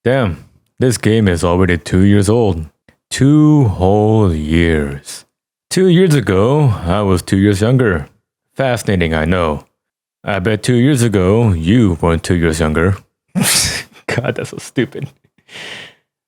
Damn, this game is already 2 years old. 2 whole years. 2 years ago, I was 2 years younger. Fascinating, I know. I bet 2 years ago, you weren't 2 years younger. God, that's so stupid.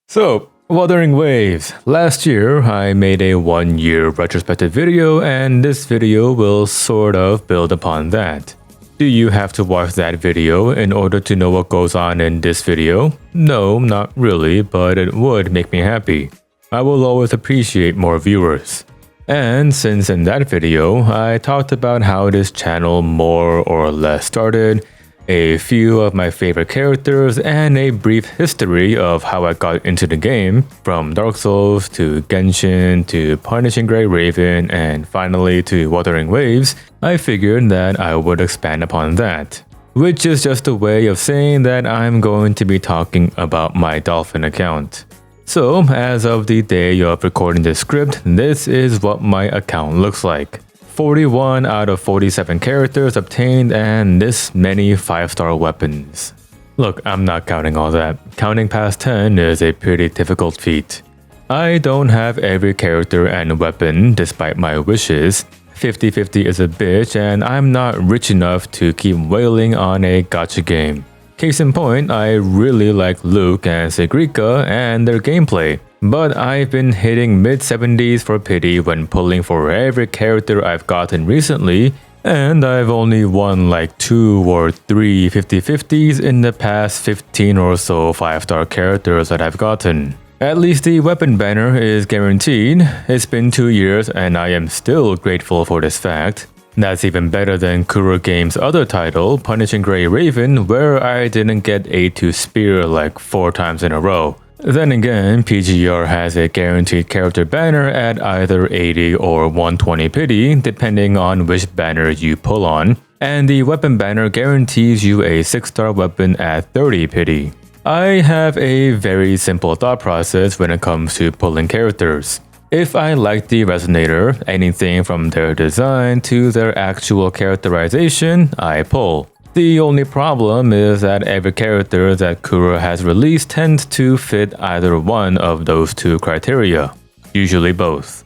So, Wuthering Waves. Last year, I made a 1-year retrospective video, and this video will sort of build upon that. Do you have to watch that video in order to know what goes on in this video? No, not really, but it would make me happy. I will always appreciate more viewers. And since in that video, I talked about how this channel more or less started, a few of my favorite characters, and a brief history of how I got into the game, from Dark Souls to Genshin to Punishing Grey Raven and finally to Wuthering Waves, I figured that I would expand upon that. Which is just a way of saying that I'm going to be talking about my Dolphin account. So, as of the day of recording this script, this is what my account looks like. 41 out of 47 characters obtained and this many 5-star weapons. Look, I'm not counting all that. Counting past 10 is a pretty difficult feat. I don't have every character and weapon despite my wishes. 50-50 is a bitch and I'm not rich enough to keep wailing on a gacha game. Case in point, I really like Luke and Sigrika and their gameplay. But I've been hitting mid-70s for pity when pulling for every character I've gotten recently, and I've only won like 2 or 3 50-50s in the past 15 or so 5-star characters that I've gotten. At least the weapon banner is guaranteed. It's been 2 years and I am still grateful for this fact. That's even better than Kuro Games' other title, Punishing Grey Raven, where I didn't get A2 Spear like 4 times in a row. Then again, PGR has a guaranteed character banner at either 80 or 120 pity, depending on which banner you pull on, and the weapon banner guarantees you a 6-star weapon at 30 pity. I have a very simple thought process when it comes to pulling characters. If I like the Resonator, anything from their design to their actual characterization, I pull. The only problem is that every character that Kuro has released tends to fit either one of those 2 criteria, usually both.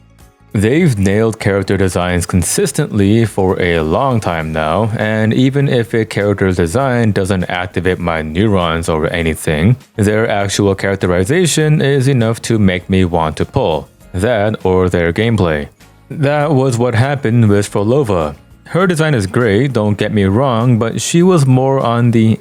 They've nailed character designs consistently for a long time now, and even if a character's design doesn't activate my neurons or anything, their actual characterization is enough to make me want to pull. That or their gameplay. That was what happened with Frolova. Her design is great, don't get me wrong, but she was more on the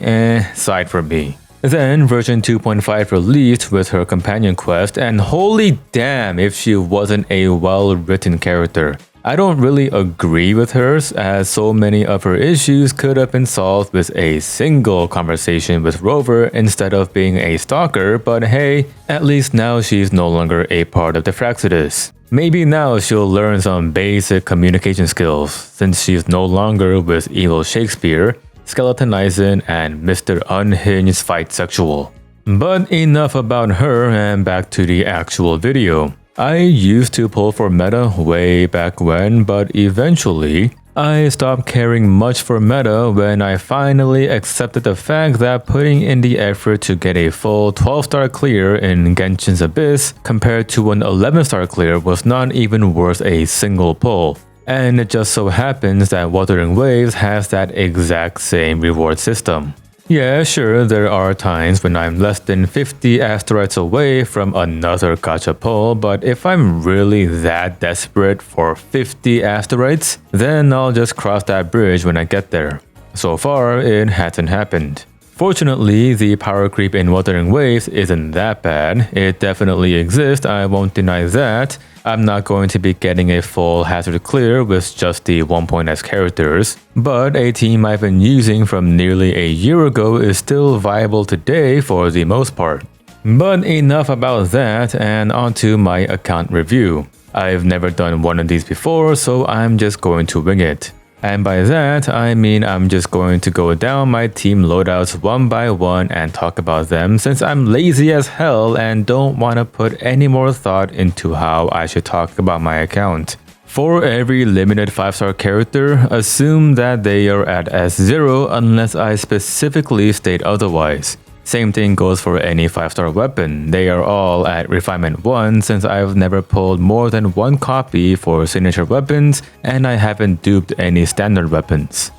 side for me. Then version 2.5 released with her companion quest, and holy damn if she wasn't a well-written character. I don't really agree with hers, as so many of her issues could have been solved with a single conversation with Rover instead of being a stalker, but hey, at least now she's no longer a part of the Fraxidus. Maybe now she'll learn some basic communication skills, since she's no longer with Evil Shakespeare, Skeleton Eisen, and Mr. Unhinged Fight Sexual. But enough about her and back to the actual video. I used to pull for meta way back when, but eventually, I stopped caring much for meta when I finally accepted the fact that putting in the effort to get a full 12-star clear in Genshin's Abyss compared to an 11-star clear was not even worth a single pull. And it just so happens that Wuthering Waves has that exact same reward system. Yeah, sure, there are times when I'm less than 50 asteroids away from another gacha pull, but if I'm really that desperate for 50 asteroids, then I'll just cross that bridge when I get there. So far, it hasn't happened. Fortunately, the power creep in Wuthering Waves isn't that bad. It definitely exists, I won't deny that. I'm not going to be getting a full hazard clear with just the 1.S characters, but a team I've been using from nearly a year ago is still viable today for the most part. But enough about that, and onto my account review. I've never done one of these before, so I'm just going to wing it. And by that, I mean I'm just going to go down my team loadouts one by one and talk about them, since I'm lazy as hell and don't want to put any more thought into how I should talk about my account. For every limited 5-star character, assume that they are at S0 unless I specifically state otherwise. Same thing goes for any 5-star weapon. They are all at Refinement 1 since I've never pulled more than one copy for signature weapons and I haven't duped any standard weapons.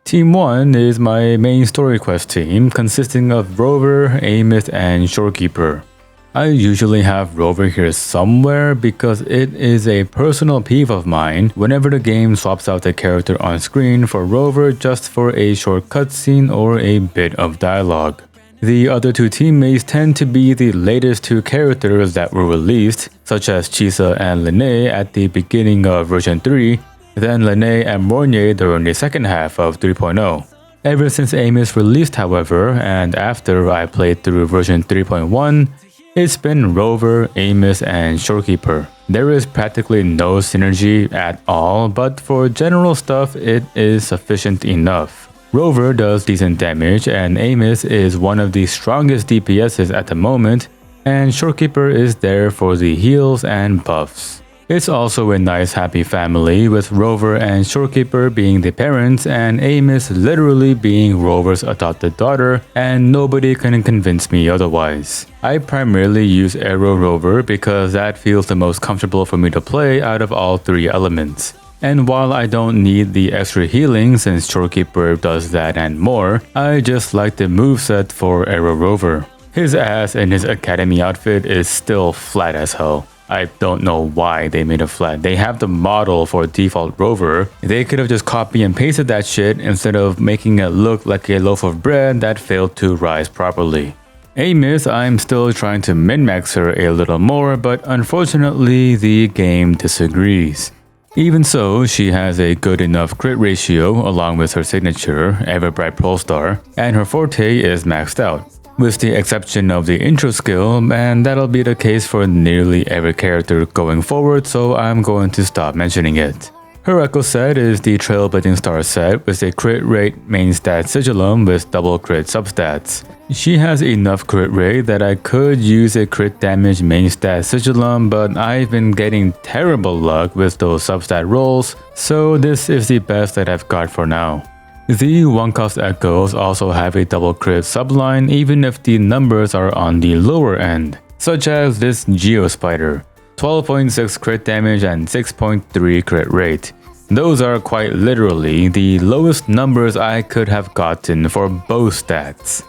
Team 1 is my main story quest team consisting of Rover, Amos, and Shorekeeper. I usually have Rover here somewhere because it is a personal peeve of mine whenever the game swaps out the character on screen for Rover just for a short cutscene or a bit of dialogue. The other two teammates tend to be the latest two characters that were released, such as Chisa and Linné at the beginning of version 3, then Linné and Mornier during the second half of 3.0. Ever since Amos released, however, and after I played through version 3.1, it's been Rover, Amos, and Shorekeeper. There is practically no synergy at all, but for general stuff, it is sufficient enough. Rover does decent damage, and Amos is one of the strongest DPSs at the moment, and Shorekeeper is there for the heals and buffs. It's also a nice happy family with Rover and Shorekeeper being the parents and Amos literally being Rover's adopted daughter, and nobody can convince me otherwise. I primarily use Arrow Rover because that feels the most comfortable for me to play out of all three elements. And while I don't need the extra healing since Shorekeeper does that and more, I just like the moveset for Arrow Rover. His ass in his academy outfit is still flat as hell. I don't know why they made it flat. They have the model for default Rover. They could have just copy and pasted that shit instead of making it look like a loaf of bread that failed to rise properly. Amos, I'm still trying to min-max her a little more, but unfortunately the game disagrees. Even so, she has a good enough crit ratio along with her signature, Everbright Polestar, and her forte is maxed out. With the exception of the intro skill, and that'll be the case for nearly every character going forward, so I'm going to stop mentioning it. Her Echo set is the Trailblazing Star set with a crit rate main stat sigillum with double crit substats. She has enough crit rate that I could use a crit damage main stat sigillum, but I've been getting terrible luck with those substat rolls, so this is the best that I've got for now. The one-cost echoes also have a double crit subline even if the numbers are on the lower end, such as this Geospider, 12.6 crit damage and 6.3 crit rate. Those are quite literally the lowest numbers I could have gotten for both stats.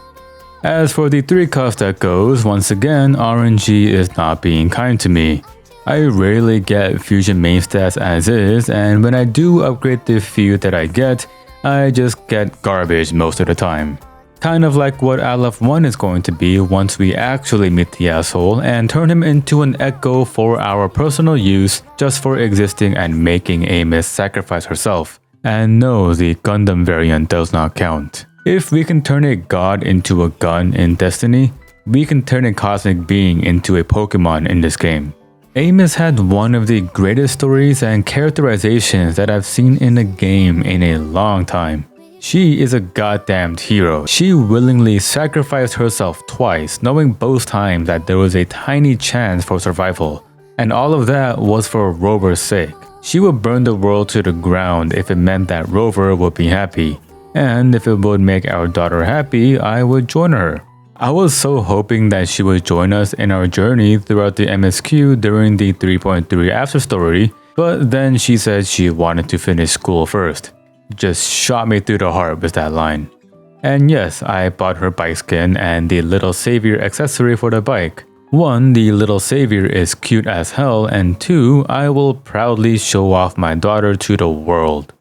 As for the 3-cost echoes, once again RNG is not being kind to me. I rarely get fusion main stats as is, and when I do upgrade the few that I get, I just get garbage most of the time. Kind of like what Aleph 1 is going to be once we actually meet the asshole and turn him into an echo for our personal use just for existing and making Amos sacrifice herself. And no, the Gundam variant does not count. If we can turn a god into a gun in Destiny, we can turn a cosmic being into a Pokemon in this game. Amos had one of the greatest stories and characterizations that I've seen in a game in a long time. She is a goddamned hero. She willingly sacrificed herself twice, knowing both times that there was a tiny chance for survival. And all of that was for Rover's sake. She would burn the world to the ground if it meant that Rover would be happy. And if it would make our daughter happy, I would join her. I was so hoping that she would join us in our journey throughout the MSQ during the 3.3 after story, but then she said she wanted to finish school first. Just shot me through the heart with that line. And yes, I bought her bike skin and the Little Savior accessory for the bike. 1, the Little Savior is cute as hell, and 2, I will proudly show off my daughter to the world.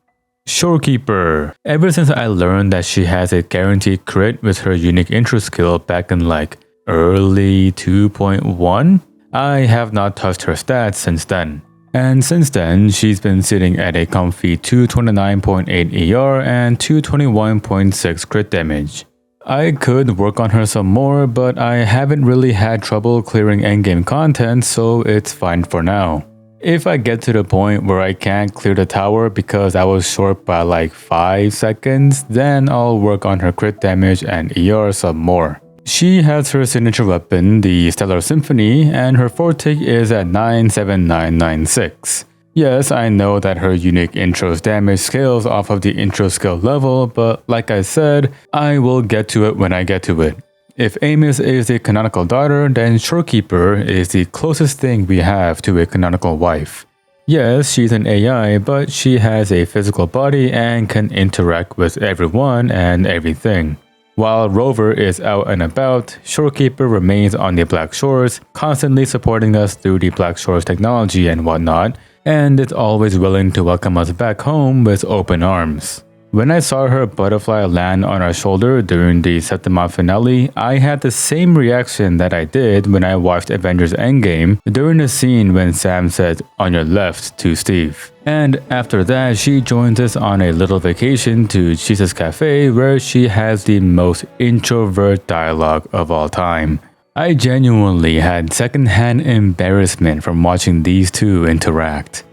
Shorekeeper. Ever since I learned that she has a guaranteed crit with her unique intro skill back in like early 2.1, I have not touched her stats since then. And since then, she's been sitting at a comfy 229.8 ER and 221.6 crit damage. I could work on her some more, but I haven't really had trouble clearing endgame content, so it's fine for now. If I get to the point where I can't clear the tower because I was short by like 5 seconds, then I'll work on her crit damage and ER some more. She has her signature weapon, the Stellar Symphony, and her forte is at 97996. Yes, I know that her unique intro's damage scales off of the intro skill level, but like I said, I will get to it when I get to it. If Amos is the canonical daughter, then Shorekeeper is the closest thing we have to a canonical wife. Yes, she's an AI, but she has a physical body and can interact with everyone and everything. While Rover is out and about, Shorekeeper remains on the Black Shores, constantly supporting us through the Black Shores technology and whatnot, and is always willing to welcome us back home with open arms. When I saw her butterfly land on our shoulder during the Septima finale, I had the same reaction that I did when I watched Avengers Endgame during the scene when Sam said, "On your left," to Steve. And after that, she joins us on a little vacation to Jesus Cafe where she has the most introvert dialogue of all time. I genuinely had secondhand embarrassment from watching these two interact.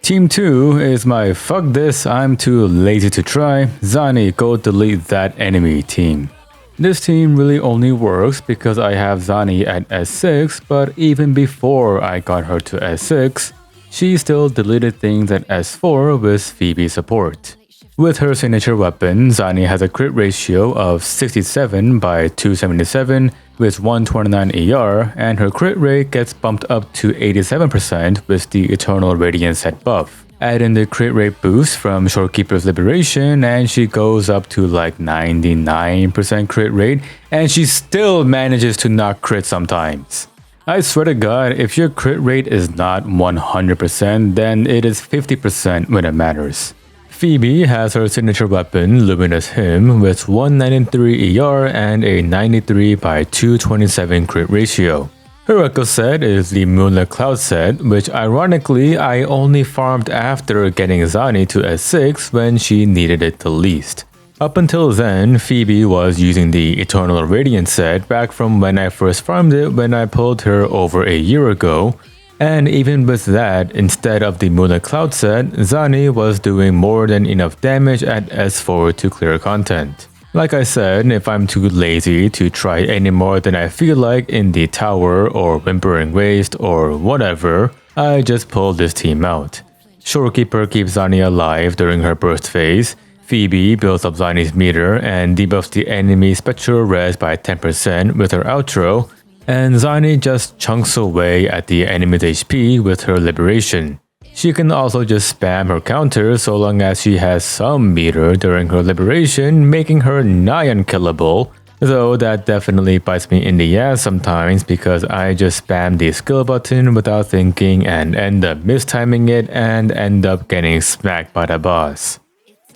Team 2 is my fuck this, I'm too lazy to try, Zani go delete that enemy team. This team really only works because I have Zani at S6, but even before I got her to S6, she still deleted things at S4 with Phoebe support. With her signature weapon, Zani has a crit ratio of 67 by 277 with 129 ER, and her crit rate gets bumped up to 87% with the Eternal Radiance set buff. Add in the crit rate boost from Shorekeeper's Liberation and she goes up to like 99% crit rate, and she still manages to not crit sometimes. I swear to God, if your crit rate is not 100%, then it is 50% when it matters. Phoebe has her signature weapon, Luminous Hymn, with 193 ER and a 93 by 227 crit ratio. Her Echo set is the Moonlit Cloud set, which ironically I only farmed after getting Zani to S6 when she needed it the least. Up until then, Phoebe was using the Eternal Radiance set back from when I first farmed it when I pulled her over a year ago. And even with that, instead of the Moonlit Cloud set, Zani was doing more than enough damage at S4 to clear content. Like I said, if I'm too lazy to try any more than I feel like in the Tower or Whimpering Waste or whatever, I just pull this team out. Shorekeeper keeps Zani alive during her burst phase, Phoebe builds up Zani's meter and debuffs the enemy Spectral Res by 10% with her outro, and Zani just chunks away at the enemy's HP with her Liberation. She can also just spam her counter so long as she has some meter during her Liberation, making her nigh unkillable, though that definitely bites me in the ass sometimes because I just spam the skill button without thinking and end up mistiming it and end up getting smacked by the boss.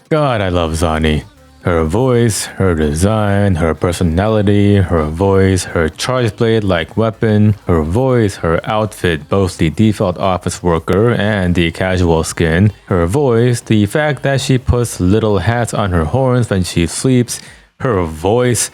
God, I love Zani. Her voice, her design, her personality, her voice, her charge blade-like weapon, her voice, her outfit, both the default office worker and the casual skin, her voice, the fact that she puts little hats on her horns when she sleeps, her voice.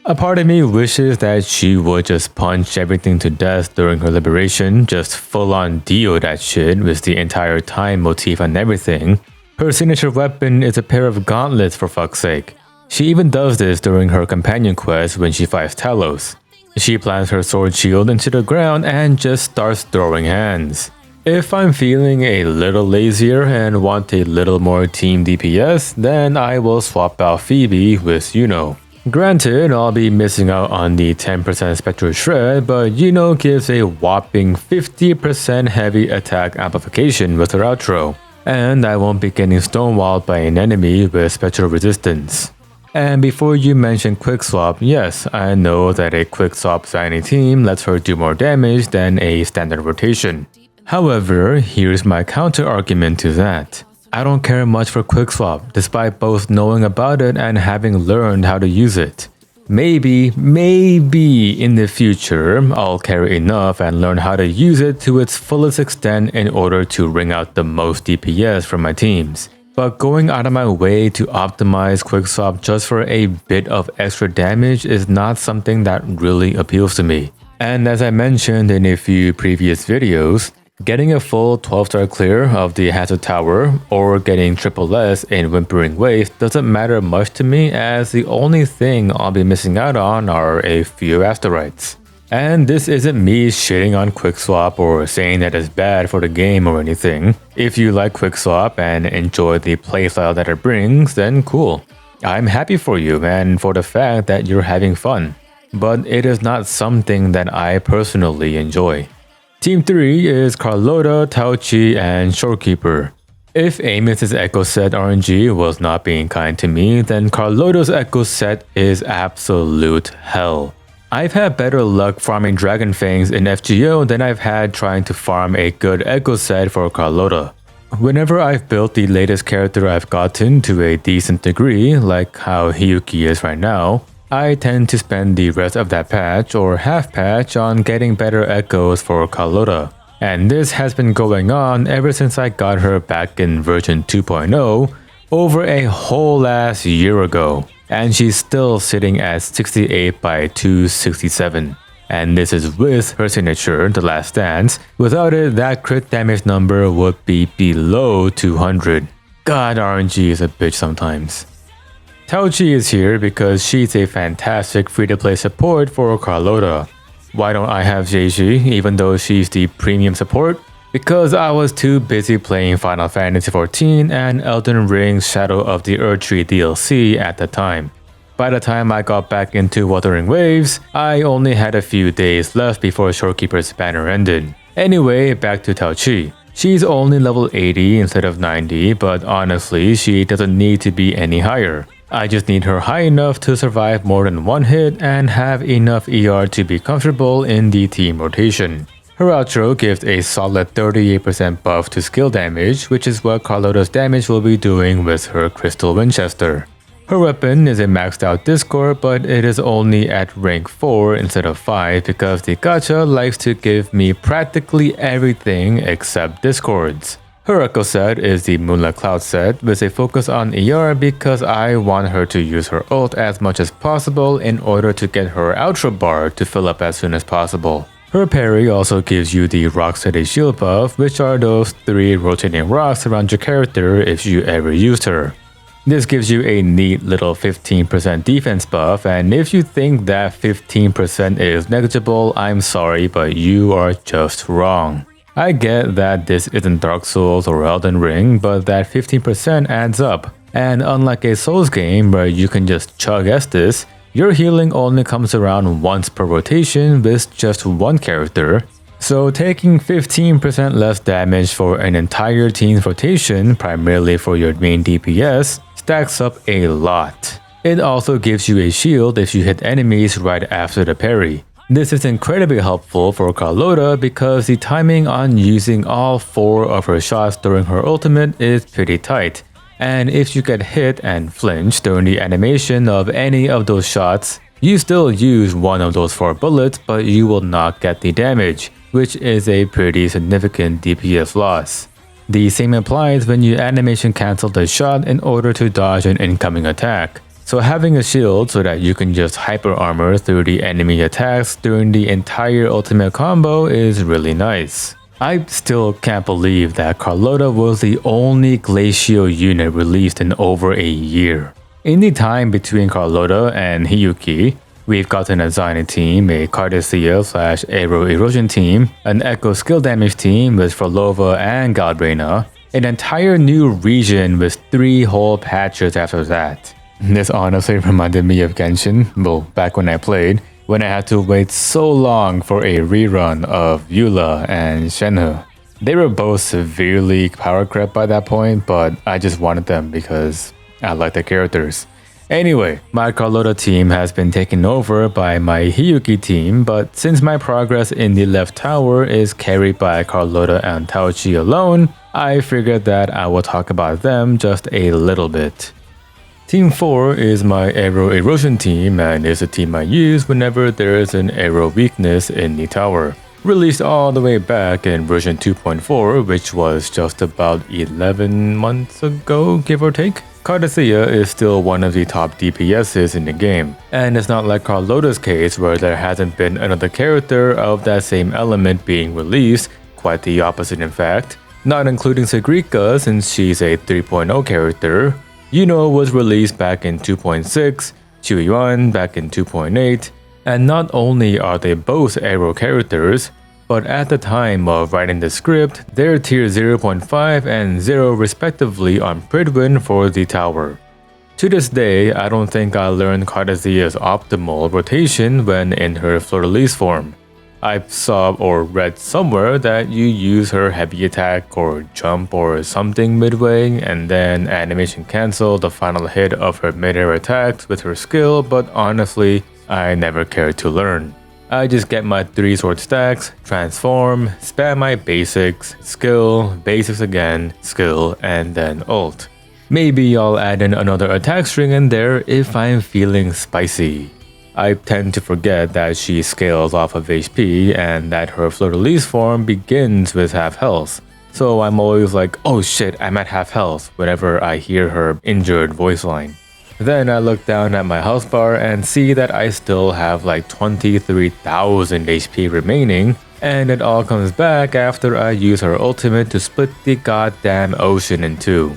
A part of me wishes that she would just punch everything to death during her Liberation, just full-on Dio that shit with the entire time motif and everything. Her signature weapon is a pair of gauntlets for fuck's sake. She even does this during her companion quest when she fights Talos. She plants her sword shield into the ground and just starts throwing hands. If I'm feeling a little lazier and want a little more team DPS, then I will swap out Phoebe with Yuno. Granted, I'll be missing out on the 10% Spectral Shred, but Yuno gives a whopping 50% heavy attack amplification with her outro. And I won't be getting stonewalled by an enemy with Spectral Resistance. And before you mention Quick Swap, yes, I know that a Quick Swap Zani team lets her do more damage than a standard rotation. However, here's my counter argument to that. I don't care much for Quick Swap, despite both knowing about it and having learned how to use it. Maybe in the future, I'll care enough and learn how to use it to its fullest extent in order to wring out the most DPS from my teams. But going out of my way to optimize Quick Swap just for a bit of extra damage is not something that really appeals to me. And as I mentioned in a few previous videos, getting a full 12-star clear of the Hazard Tower or getting triple S in Whimpering Waste doesn't matter much to me, as the only thing I'll be missing out on are a few asteroids. And this isn't me shitting on Quickswap or saying that it's bad for the game or anything. If you like Quickswap and enjoy the playstyle that it brings, then cool. I'm happy for you and for the fact that you're having fun. But it is not something that I personally enjoy. Team 3 is Carlota, Tauchi, and Shorekeeper. If Amos's Echo Set RNG was not being kind to me, then Carlota's Echo Set is absolute hell. I've had better luck farming Dragon Fangs in FGO than I've had trying to farm a good Echo Set for Carlota. Whenever I've built the latest character I've gotten to a decent degree, like how Hiyuki is right now, I tend to spend the rest of that patch or half patch on getting better echoes for Carlota. And this has been going on ever since I got her back in version 2.0 over a whole ass year ago. And she's still sitting at 68 by 267. And this is with her signature, The Last Dance. Without it, that crit damage number would be below 200. God, RNG is a bitch sometimes. Tauchi is here because she's a fantastic free-to-play support for Carlota. Why don't I have JG even though she's the premium support? Because I was too busy playing Final Fantasy XIV and Elden Ring's Shadow of the Erdtree DLC at the time. By the time I got back into Wuthering Waves, I only had a few days left before Shorekeeper's banner ended. Anyway, back to Tauchi. She's only level 80 instead of 90, but honestly, she doesn't need to be any higher. I just need her high enough to survive more than one hit and have enough ER to be comfortable in the team rotation. Her outro gives a solid 38% buff to skill damage, which is what Carlota's damage will be doing with her Crystal Winchester. Her weapon is a maxed out Discord, but it is only at rank 4 instead of 5 because the gacha likes to give me practically everything except Discords. Her Echo set is the Moonlight Cloud set with a focus on ER because I want her to use her ult as much as possible in order to get her outro bar to fill up as soon as possible. Her parry also gives you the Rock Steady Shield buff, which are those 3 rotating rocks around your character if you ever used her. This gives you a neat little 15% defense buff, and if you think that 15% is negligible, I'm sorry, but you are just wrong. I get that this isn't Dark Souls or Elden Ring, but that 15% adds up. And unlike a Souls game where you can just chug Estus, your healing only comes around once per rotation with just one character. So taking 15% less damage for an entire team's rotation, primarily for your main DPS, stacks up a lot. It also gives you a shield if you hit enemies right after the parry. This is incredibly helpful for Carlota because the timing on using all 4 of her shots during her ultimate is pretty tight. And if you get hit and flinch during the animation of any of those shots, you still use one of those 4 bullets, but you will not get the damage, which is a pretty significant DPS loss. The same applies when you animation cancel the shot in order to dodge an incoming attack. So having a shield so that you can just hyper armor through the enemy attacks during the entire ultimate combo is really nice. I still can't believe that Carlota was the only Glacial unit released in over a year. In the time between Carlota and Hiyuki, we've gotten a Zyna team, a Cardisia/Aero Erosion team, an Echo skill damage team with Frolova and Galbrena, an entire new region with 3 whole patches after that. This honestly reminded me of Genshin, well, back when I played, when I had to wait so long for a rerun of Eula and Shenhe. They were both severely power crept by that point, but I just wanted them because I like the characters. Anyway, my Carlota team has been taken over by my Hiyuki team, but since my progress in the left tower is carried by Carlota and Tauchi alone, I figured that I will talk about them just a little bit. Team 4 is my Aero Erosion team and is a team I use whenever there is an aero weakness in the tower. Released all the way back in version 2.4, which was just about 11 months ago, give or take. Cardisia is still one of the top DPSs in the game, and it's not like Carlota's case where there hasn't been another character of that same element being released, quite the opposite in fact. Not including Sigrika since she's a 3.0 character. Yuno was released back in 2.6, Chuiyuan back in 2.8, And not only are they both arrow characters, but at the time of writing the script, they're tier 0.5 and 0 respectively on Pridwin for the tower. To this day, I don't think I learned Cardassia's optimal rotation when in her Fleur-de-Lis form. I saw or read somewhere that you use her heavy attack or jump or something midway and then animation cancel the final hit of her mid-air attacks with her skill, but honestly, I never cared to learn. I just get my 3 sword stacks, transform, spam my basics, skill, basics again, skill, and then ult. Maybe I'll add in another attack string in there if I'm feeling spicy. I tend to forget that she scales off of HP and that her Fleur-de-Lis form begins with half health. So I'm always like, oh shit, I'm at half health whenever I hear her injured voice line. Then I look down at my health bar and see that I still have like 23,000 HP remaining, and it all comes back after I use her ultimate to split the goddamn ocean in two.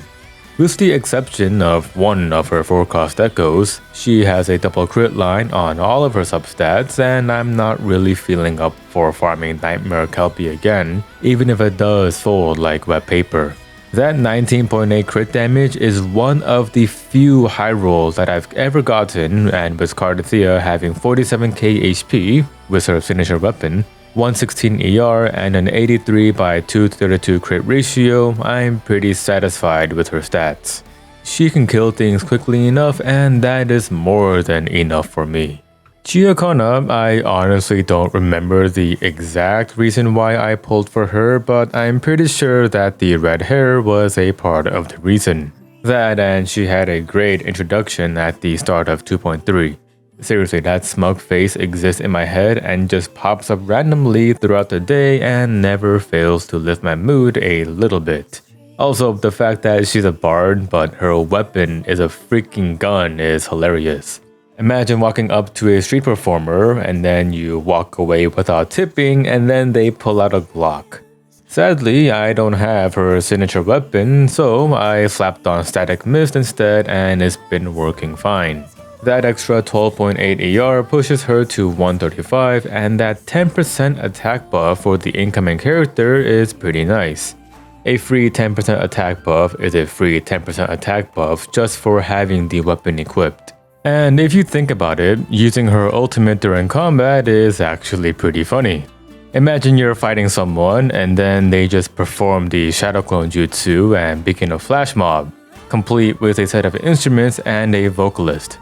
With the exception of one of her forecast echoes, she has a double crit line on all of her substats, and I'm not really feeling up for farming Nightmare Kelpie again, even if it does fold like wet paper. That 19.8 crit damage is one of the few high rolls that I've ever gotten, and with Cardassia having 47k HP with her signature weapon, 116 ER and an 83 by 232 crit ratio, I'm pretty satisfied with her stats. She can kill things quickly enough, and that is more than enough for me. Giacona, I honestly don't remember the exact reason why I pulled for her, but I'm pretty sure that the red hair was a part of the reason. That and she had a great introduction at the start of 2.3. Seriously, that smug face exists in my head and just pops up randomly throughout the day and never fails to lift my mood a little bit. Also, the fact that she's a bard but her weapon is a freaking gun is hilarious. Imagine walking up to a street performer and then you walk away without tipping and then they pull out a Glock. Sadly, I don't have her signature weapon, so I slapped on Static Mist instead and it's been working fine. That extra 12.8 ER pushes her to 135, and that 10% attack buff for the incoming character is pretty nice. A free 10% attack buff is a free 10% attack buff just for having the weapon equipped. And if you think about it, using her ultimate during combat is actually pretty funny. Imagine you're fighting someone and then they just perform the Shadow Clone Jutsu and begin a flash mob, complete with a set of instruments and a vocalist.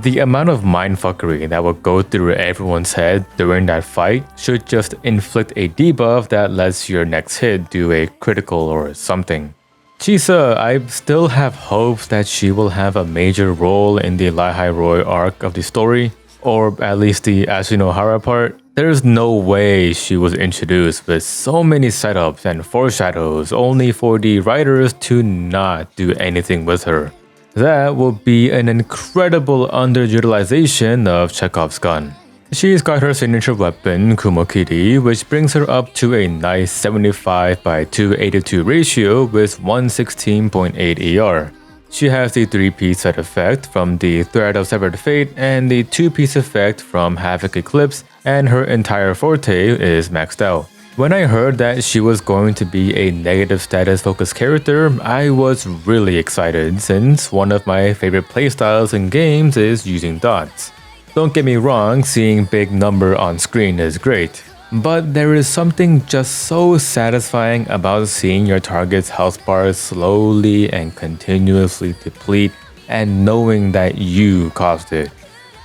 The amount of mindfuckery that will go through everyone's head during that fight should just inflict a debuff that lets your next hit do a critical or something. Chisa, I still have hopes that she will have a major role in the Lihai Roy arc of the story, or at least the Ashinohara part. There's no way she was introduced with so many setups and foreshadows only for the writers to not do anything with her. That will be an incredible underutilization of Chekhov's gun. She's got her signature weapon, Kumokiri, which brings her up to a nice 75 by 282 ratio with 116.8 ER. She has the 3-piece set effect from the Thread of Severed Fate and the 2-piece effect from Havoc Eclipse, and her entire forte is maxed out. When I heard that she was going to be a negative status focused character, I was really excited since one of my favorite playstyles in games is using dots. Don't get me wrong, seeing big number on screen is great, but there is something just so satisfying about seeing your target's health bars slowly and continuously deplete and knowing that you caused it.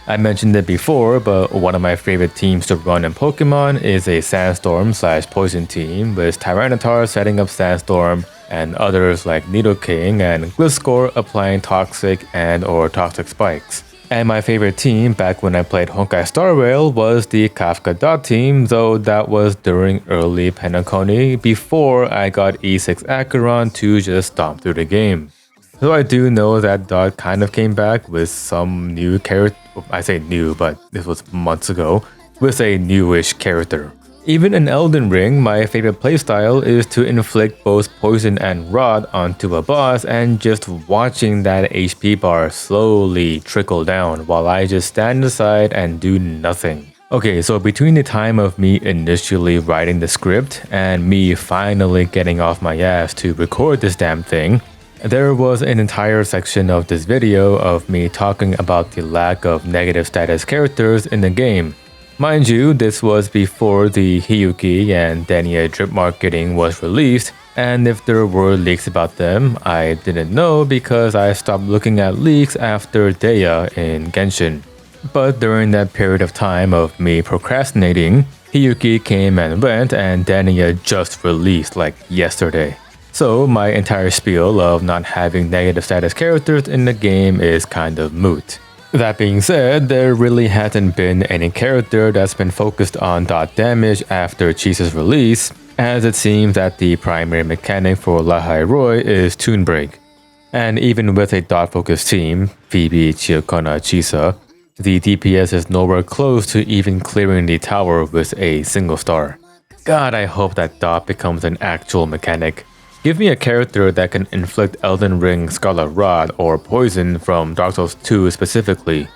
I mentioned it before, but one of my favorite teams to run in Pokemon is a Sandstorm/Poison team, with Tyranitar setting up Sandstorm and others like Nidoking and Gliscor applying Toxic and/or Toxic Spikes. And my favorite team back when I played Honkai Star Rail was the Kafka Dot team, though that was during early Penacony before I got E6 Acheron to just stomp through the game. Though I do know that Dot kind of came back with some new character. I say new, but this was months ago, with a newish character. Even in Elden Ring, my favorite playstyle is to inflict both poison and rot onto a boss and just watching that HP bar slowly trickle down while I just stand aside and do nothing. Okay, so between the time of me initially writing the script and me finally getting off my ass to record this damn thing, there was an entire section of this video of me talking about the lack of negative status characters in the game. Mind you, this was before the Hiyuki and Dania drip marketing was released, and if there were leaks about them, I didn't know because I stopped looking at leaks after Daya in Genshin. But during that period of time of me procrastinating, Hiyuki came and went and Dania just released like yesterday. So my entire spiel of not having negative status characters in the game is kind of moot. That being said, there really hasn't been any character that's been focused on dot damage after Chisa's release, as it seems that the primary mechanic for Lahai Roi is Toon Break. And even with a dot focused team, Phoebe, Chiokona, Chisa, the DPS is nowhere close to even clearing the tower with a single star. God, I hope that dot becomes an actual mechanic. Give me a character that can inflict Elden Ring Scarlet Rot or Poison from Dark Souls 2 specifically.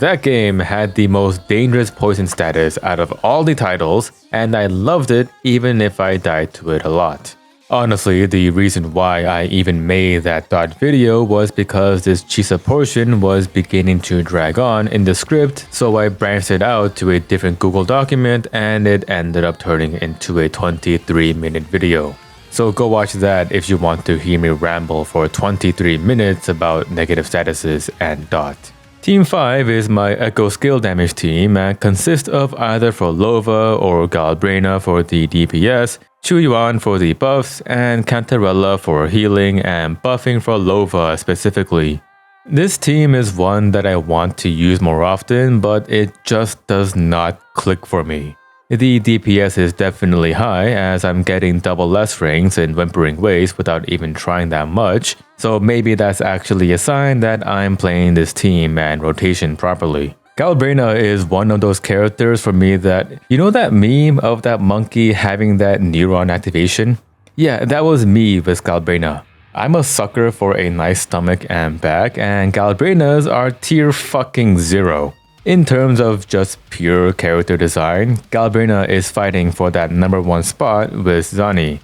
That game had the most dangerous poison status out of all the titles, and I loved it even if I died to it a lot. Honestly, the reason why I even made that dot video was because this Chisa portion was beginning to drag on in the script, so I branched it out to a different Google document and it ended up turning into a 23-minute video. So go watch that if you want to hear me ramble for 23 minutes about negative statuses and dot. Team 5 is my Echo skill damage team and consists of either Frolova or Galbrina for the DPS, Chuyuan for the buffs, and Cantarella for healing and buffing Frolova specifically. This team is one that I want to use more often, but it just does not click for me. The DPS is definitely high as I'm getting double less rings in whimpering ways without even trying that much, so maybe that's actually a sign that I'm playing this team and rotation properly. Galbrina is one of those characters for me that, you know that meme of that monkey having that neuron activation? Yeah, that was me with Galbrina. I'm a sucker for a nice stomach and back, and Galbrinas are tier fucking 0. In terms of just pure character design, Galbrina is fighting for that number 1 spot with Zani.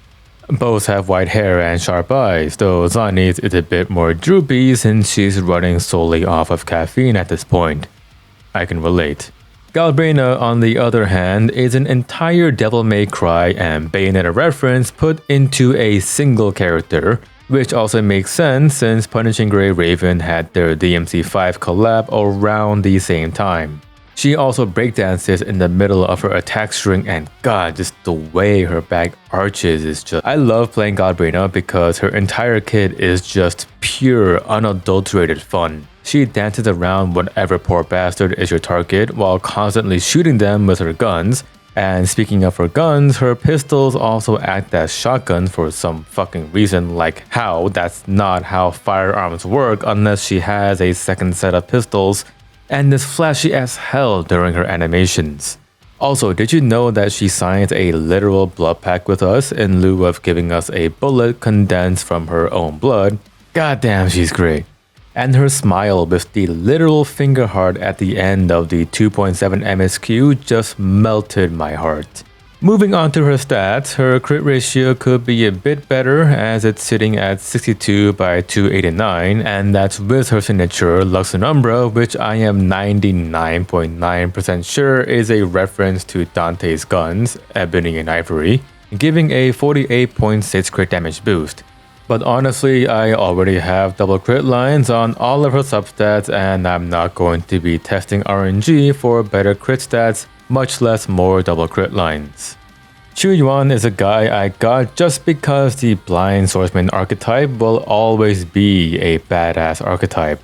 Both have white hair and sharp eyes, though Zani's is a bit more droopy since she's running solely off of caffeine at this point. I can relate. Galbrina, on the other hand, is an entire Devil May Cry and Bayonetta reference put into a single character, which also makes sense since Punishing Grey Raven had their DMC5 collab around the same time. She also breakdances in the middle of her attack string and god, just the way her back arches is just... I love playing Galbrina because her entire kit is just pure, unadulterated fun. She dances around whatever poor bastard is your target while constantly shooting them with her guns. And speaking of her guns, her pistols also act as shotguns for some fucking reason, like how that's not how firearms work unless she has a second set of pistols, and is flashy as hell during her animations. Also, did you know that she signs a literal blood pact with us in lieu of giving us a bullet condensed from her own blood? Goddamn, she's great. And her smile with the literal finger heart at the end of the 2.7 MSQ just melted my heart. Moving on to her stats, her crit ratio could be a bit better as it's sitting at 62 by 289, and that's with her signature Lux and Umbra, which I am 99.9% sure is a reference to Dante's guns, Ebony and Ivory, giving a 48.6 crit damage boost. But honestly, I already have double crit lines on all of her substats and I'm not going to be testing RNG for better crit stats, much less more double crit lines. Chuyuan is a guy I got just because the blind swordsman archetype will always be a badass archetype.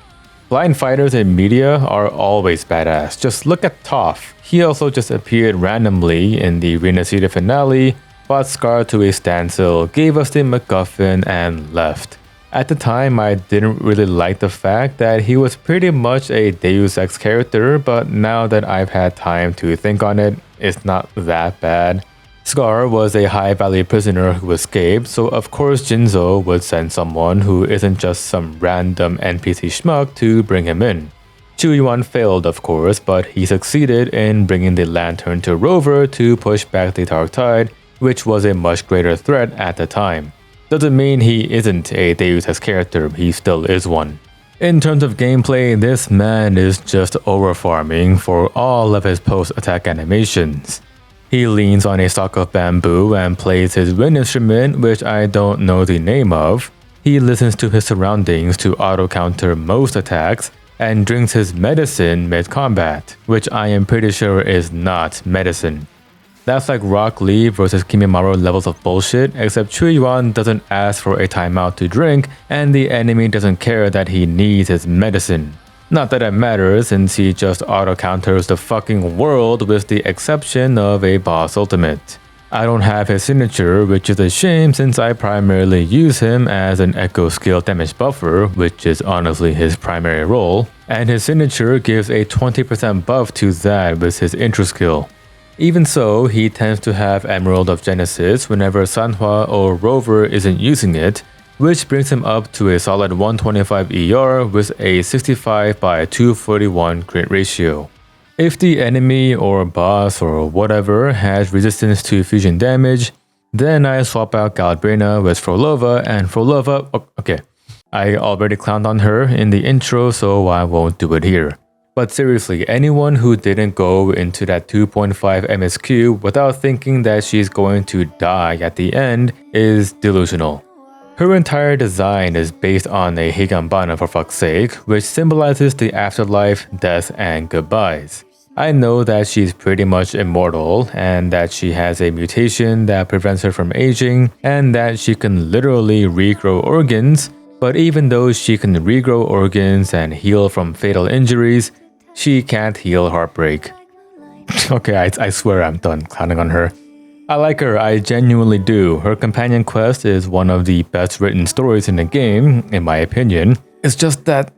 Blind fighters in media are always badass, just look at Toph. He also just appeared randomly in the Renacida finale, brought Scar to a standstill, gave us the MacGuffin, and left. At the time, I didn't really like the fact that he was pretty much a Deus Ex character, but now that I've had time to think on it, it's not that bad. Scar was a high-value prisoner who escaped, so of course Jinzo would send someone who isn't just some random NPC schmuck to bring him in. Chuyuan failed, of course, but he succeeded in bringing the lantern to Rover to push back the Dark Tide, which was a much greater threat at the time. Doesn't mean he isn't a Deus Ex character, he still is one. In terms of gameplay, this man is just overfarming for all of his post-attack animations. He leans on a stalk of bamboo and plays his wind instrument, which I don't know the name of. He listens to his surroundings to auto-counter most attacks, and drinks his medicine mid-combat, which I am pretty sure is not medicine. That's like Rock Lee versus Kimimaro levels of bullshit, except Chuyuan doesn't ask for a timeout to drink, and the enemy doesn't care that he needs his medicine. Not that it matters, since he just auto-counters the fucking world with the exception of a boss ultimate. I don't have his signature, which is a shame since I primarily use him as an echo skill damage buffer, which is honestly his primary role, and his signature gives a 20% buff to that with his intro skill. Even so, he tends to have Emerald of Genesis whenever Sanhua or Rover isn't using it, which brings him up to a solid 125 ER with a 65 by 241 crit ratio. If the enemy or boss or whatever has resistance to fusion damage, then I swap out Galbrina with Frolova, and Frolova, okay, I already clowned on her in the intro, so I won't do it here. But seriously, anyone who didn't go into that 2.5 MSQ without thinking that she's going to die at the end is delusional. Her entire design is based on a Higambana for fuck's sake, which symbolizes the afterlife, death, and goodbyes. I know that she's pretty much immortal, and that she has a mutation that prevents her from aging, and that she can literally regrow organs, but even though she can regrow organs and heal from fatal injuries, she can't heal heartbreak. Okay, I swear I'm done clowning on her. I like her, I genuinely do. Her companion quest is one of the best written stories in the game, in my opinion. It's just that,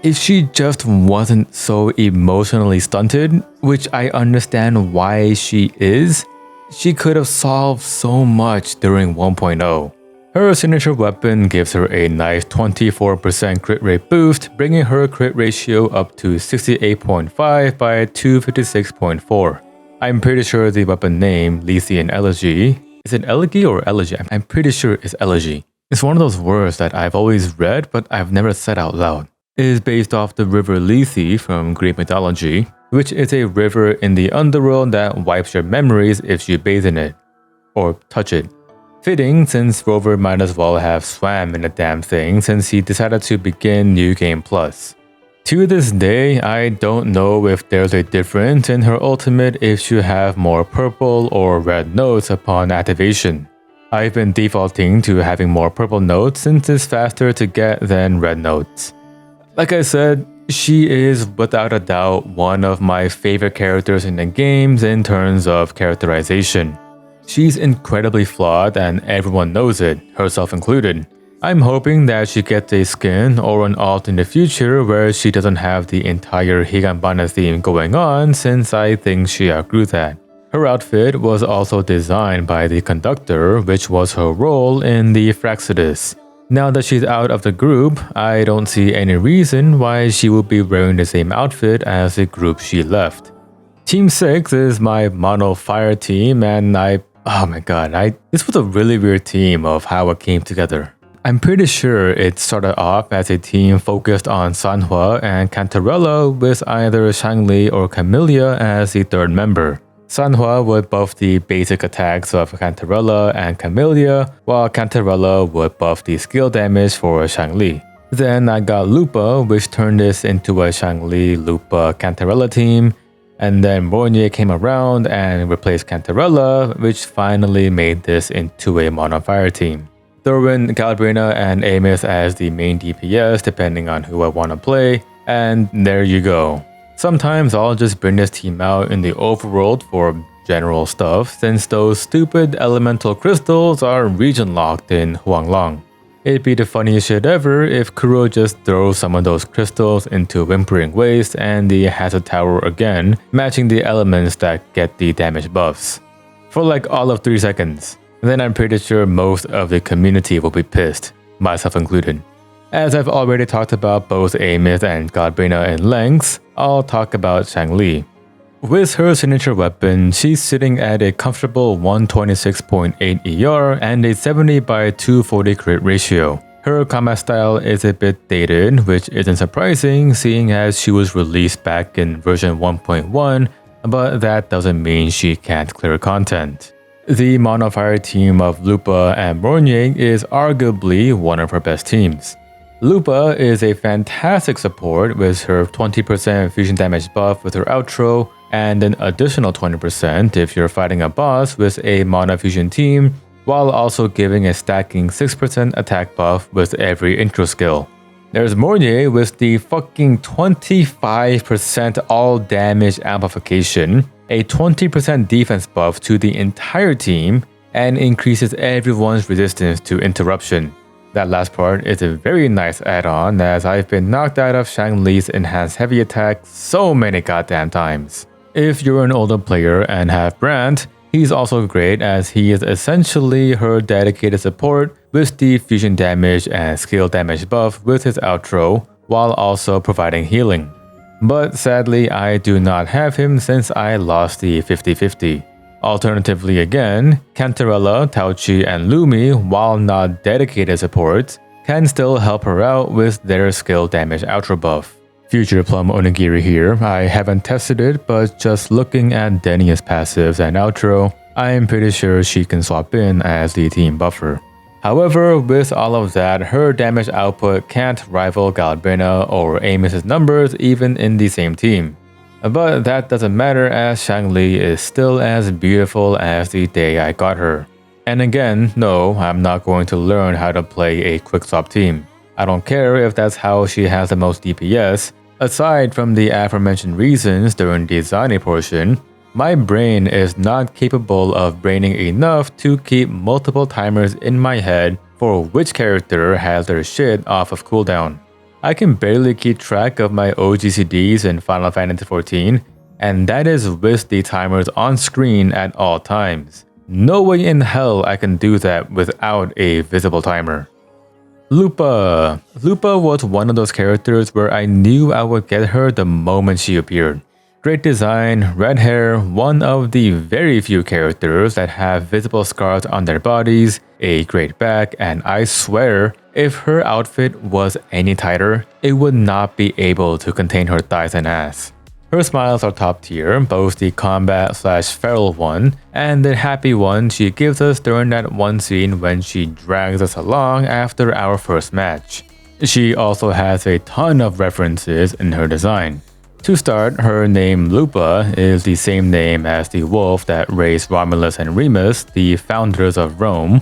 if she just wasn't so emotionally stunted, which I understand why she is, she could have solved so much during 1.0. Her signature weapon gives her a nice 24% crit rate boost, bringing her crit ratio up to 68.5 by 256.4. I'm pretty sure the weapon name, Lethean Elegy, is it Elegy or Elegy? I'm pretty sure it's Elegy. It's one of those words that I've always read but I've never said out loud. It is based off the river Lethe from Greek mythology, which is a river in the underworld that wipes your memories if you bathe in it, or touch it. Fitting, since Rover might as well have swam in the damn thing since he decided to begin New Game Plus. To this day, I don't know if there's a difference in her ultimate if she have more purple or red notes upon activation. I've been defaulting to having more purple notes since it's faster to get than red notes. Like I said, she is without a doubt one of my favorite characters in the games in terms of characterization. She's incredibly flawed and everyone knows it, herself included. I'm hoping that she gets a skin or an alt in the future where she doesn't have the entire Higambana theme going on since I think she outgrew that. Her outfit was also designed by the conductor, which was her role in the Fraxidus. Now that she's out of the group, I don't see any reason why she would be wearing the same outfit as the group she left. Team 6 is my mono fire team and this was a really weird team of how it came together. I'm pretty sure it started off as a team focused on Sanhua and Cantarella with either Shangli or Camellia as the third member. Sanhua would buff the basic attacks of Cantarella and Camellia, while Cantarella would buff the skill damage for Shangli. Then I got Lupa, which turned this into a Shangli, Lupa, Cantarella team, and then Mornier came around and replaced Cantarella, which finally made this into a mono fire team. Throw in Galbrina and Amos as the main DPS depending on who I want to play, and there you go. Sometimes I'll just bring this team out in the overworld for general stuff since those stupid elemental crystals are region locked in Huanglong. It'd be the funniest shit ever if Kuro just throws some of those crystals into Whimpering Waste and the Hazard Tower again, matching the elements that get the damage buffs. for like all of 3 seconds. Then I'm pretty sure most of the community will be pissed, myself included. As I've already talked about both Amos and Godbrina in length, I'll talk about Shangli. With her signature weapon, she's sitting at a comfortable 126.8 ER and a 70 by 240 crit ratio. Her combat style is a bit dated, which isn't surprising seeing as she was released back in version 1.1, but that doesn't mean she can't clear content. The Mono Fire team of Lupa and Mornier is arguably one of her best teams. Lupa is a fantastic support with her 20% fusion damage buff with her outro, and an additional 20% if you're fighting a boss with a Mono Fusion team, while also giving a stacking 6% attack buff with every intro skill. There's Mornier with the fucking 25% all damage amplification, a 20% defense buff to the entire team, and increases everyone's resistance to interruption. That last part is a very nice add-on as I've been knocked out of Shangli's enhanced heavy attack so many goddamn times. If you're an older player and have Brand, he's also great as he is essentially her dedicated support with the fusion damage and skill damage buff with his outro, while also providing healing. But sadly, I do not have him since I lost the 50-50. Alternatively again, Cantarella, Tauchi, and Lumi, while not dedicated supports, can still help her out with their skill damage outro buff. Future Plum Onigiri here, I haven't tested it, but just looking at Denia's passives and outro, I am pretty sure she can swap in as the team buffer. However, with all of that, her damage output can't rival Godbrina or Amos's numbers even in the same team. But that doesn't matter as Shangli is still as beautiful as the day I got her. And again, no, I'm not going to learn how to play a quick swap team. I don't care if that's how she has the most DPS. Aside from the aforementioned reasons during the designing portion, my brain is not capable of braining enough to keep multiple timers in my head for which character has their shit off of cooldown. I can barely keep track of my OGCDs in Final Fantasy XIV, and that is with the timers on screen at all times. No way in hell I can do that without a visible timer. Lupa. Lupa was one of those characters where I knew I would get her the moment she appeared. Great design, red hair, one of the very few characters that have visible scars on their bodies, a great back, and I swear, if her outfit was any tighter, it would not be able to contain her thighs and ass. Her smiles are top tier, both the combat/feral one and the happy one she gives us during that one scene when she drags us along after our first match. She also has a ton of references in her design. To start, her name Lupa is the same name as the wolf that raised Romulus and Remus, the founders of Rome.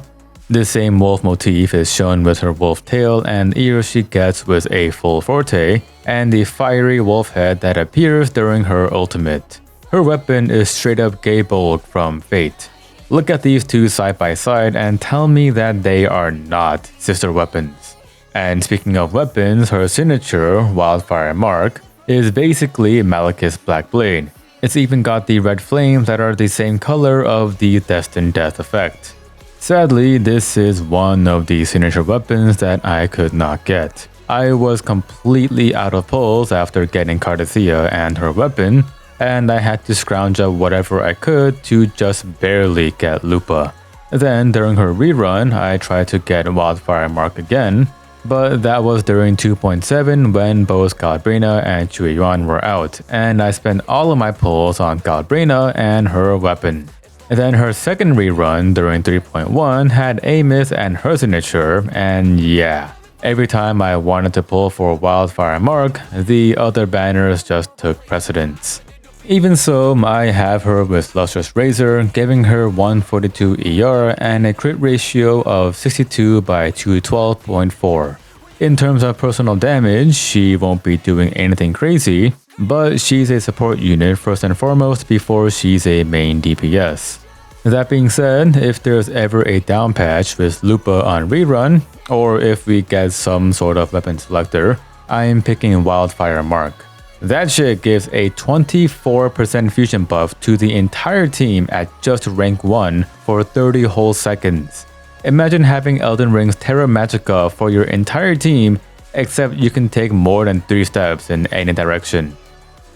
The same wolf motif is shown with her wolf tail and ears she gets with a full forte, and the fiery wolf head that appears during her ultimate. Her weapon is straight up Gaybold from Fate. Look at these two side by side and tell me that they are not sister weapons. And speaking of weapons, her signature, Wildfire Mark, is basically Malekith's Black Blade. It's even got the red flames that are the same color of the Destined Death effect. Sadly, this is one of the signature weapons that I could not get. I was completely out of pulls after getting Cardithea and her weapon, and I had to scrounge up whatever I could to just barely get Lupa. Then during her rerun, I tried to get Wildfire Mark again, but that was during 2.7 when both Godbrina and Chuiyuan were out, and I spent all of my pulls on Godbrina and her weapon. And then her second rerun during 3.1 had Amos and her signature, and yeah, every time I wanted to pull for Wildfire Mark, the other banners just took precedence. Even so, I have her with Lustrous Razor, giving her 142 ER and a crit ratio of 62 by 212.4. In terms of personal damage, she won't be doing anything crazy, but she's a support unit first and foremost before she's a main DPS. That being said, if there's ever a down patch with Lupa on rerun, or if we get some sort of weapon selector, I'm picking Wildfire Mark. That shit gives a 24% fusion buff to the entire team at just rank 1 for 30 whole seconds. Imagine having Elden Ring's Terra Magica for your entire team, except you can take more than 3 steps in any direction.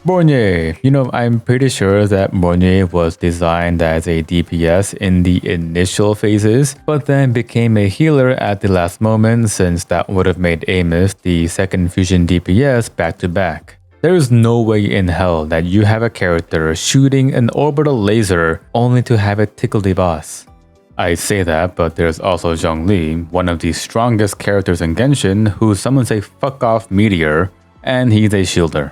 Borgne. I'm pretty sure that Borgne was designed as a DPS in the initial phases, but then became a healer at the last moment since that would have made Amos the second fusion DPS back to back. There is no way in hell that you have a character shooting an orbital laser only to have it tickle the boss. I say that, but there's also Zhongli, one of the strongest characters in Genshin, who summons a fuck off meteor, and he's a shielder.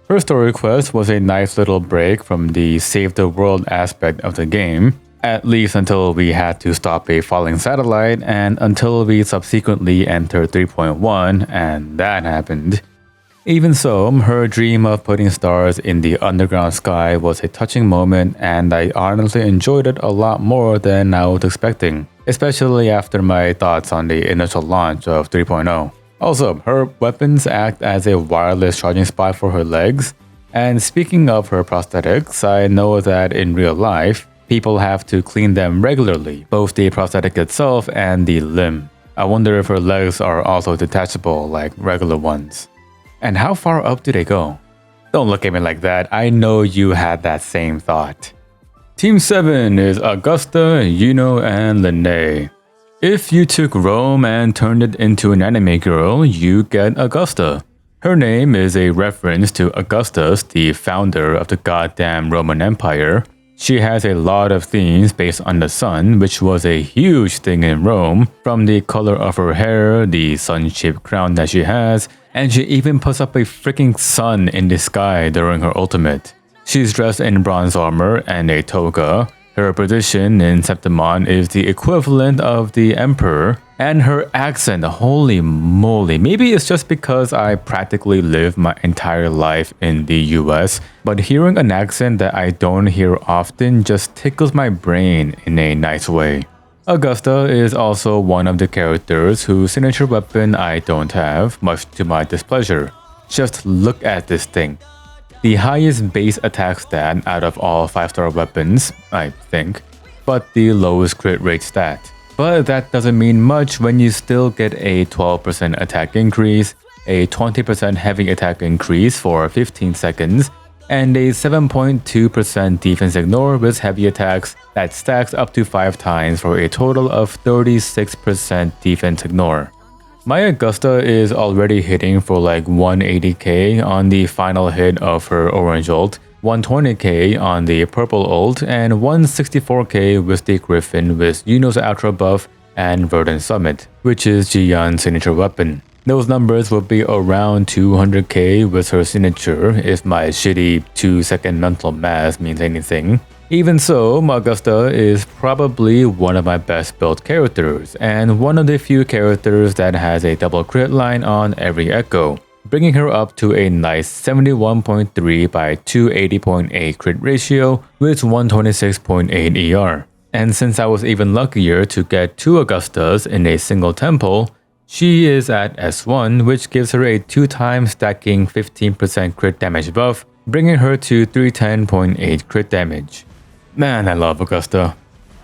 Her story quest was a nice little break from the save the world aspect of the game, at least until we had to stop a falling satellite and until we subsequently entered 3.1 and that happened. Even so, her dream of putting stars in the underground sky was a touching moment, and I honestly enjoyed it a lot more than I was expecting, especially after my thoughts on the initial launch of 3.0. Also, her weapons act as a wireless charging spot for her legs. And speaking of her prosthetics, I know that in real life, people have to clean them regularly, both the prosthetic itself and the limb. I wonder if her legs are also detachable like regular ones. And how far up do they go? Don't look at me like that, I know you had that same thought. Team 7 is Augusta, Yuno, and Lene. If you took Rome and turned it into an anime girl, you get Augusta. Her name is a reference to Augustus, the founder of the goddamn Roman Empire. She has a lot of themes based on the sun, which was a huge thing in Rome, from the color of her hair, the sun-shaped crown that she has, and she even puts up a freaking sun in the sky during her ultimate. She's dressed in bronze armor and a toga. Her position in Septimon is the equivalent of the Emperor, and her accent, holy moly, maybe it's just because I practically live my entire life in the US, but hearing an accent that I don't hear often just tickles my brain in a nice way. Augusta is also one of the characters whose signature weapon I don't have, much to my displeasure. Just look at this thing. The highest base attack stat out of all 5-star weapons, I think, but the lowest crit rate stat. But that doesn't mean much when you still get a 12% attack increase, a 20% heavy attack increase for 15 seconds, and a 7.2% defense ignore with heavy attacks that stacks up to 5 times for a total of 36% defense ignore. My Augusta is already hitting for like 180k on the final hit of her orange ult, 120k on the purple ult, and 164k with the Griffin with Yuno's outro buff and Verdant Summit, which is Jiyan's signature weapon. Those numbers will be around 200k with her signature if my shitty 2-second mental math means anything. Even so, Augusta is probably one of my best built characters, and one of the few characters that has a double crit line on every echo, bringing her up to a nice 71.3 by 280.8 crit ratio with 126.8 ER. And since I was even luckier to get 2 Augustas in a single temple, she is at S1, which gives her a 2x stacking 15% crit damage buff, bringing her to 310.8 crit damage. Man, I love Augusta,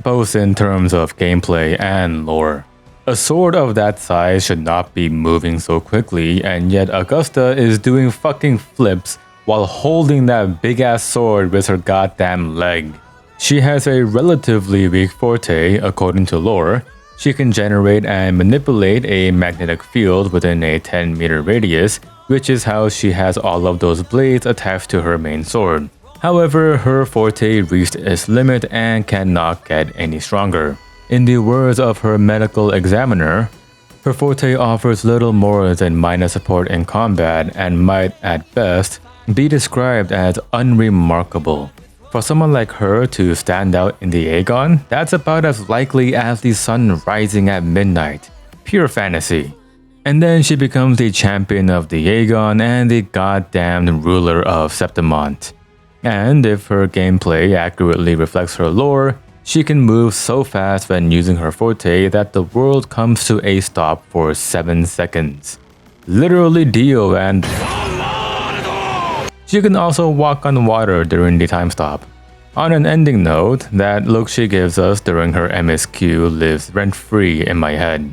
both in terms of gameplay and lore. A sword of that size should not be moving so quickly, and yet Augusta is doing fucking flips while holding that big ass sword with her goddamn leg. She has a relatively weak forte according to lore. She can generate and manipulate a magnetic field within a 10-meter radius, which is how she has all of those blades attached to her main sword. However, her forte reached its limit and cannot get any stronger. In the words of her medical examiner, her forte offers little more than minor support in combat and might, at best, be described as unremarkable. For someone like her to stand out in the Aegon, that's about as likely as the sun rising at midnight. Pure fantasy. And then she becomes the champion of the Aegon and the goddamned ruler of Septimont. And if her gameplay accurately reflects her lore, she can move so fast when using her forte that the world comes to a stop for 7 seconds. Literally Dio and She can also walk on water during the time stop. On an ending note, that look she gives us during her MSQ lives rent-free in my head.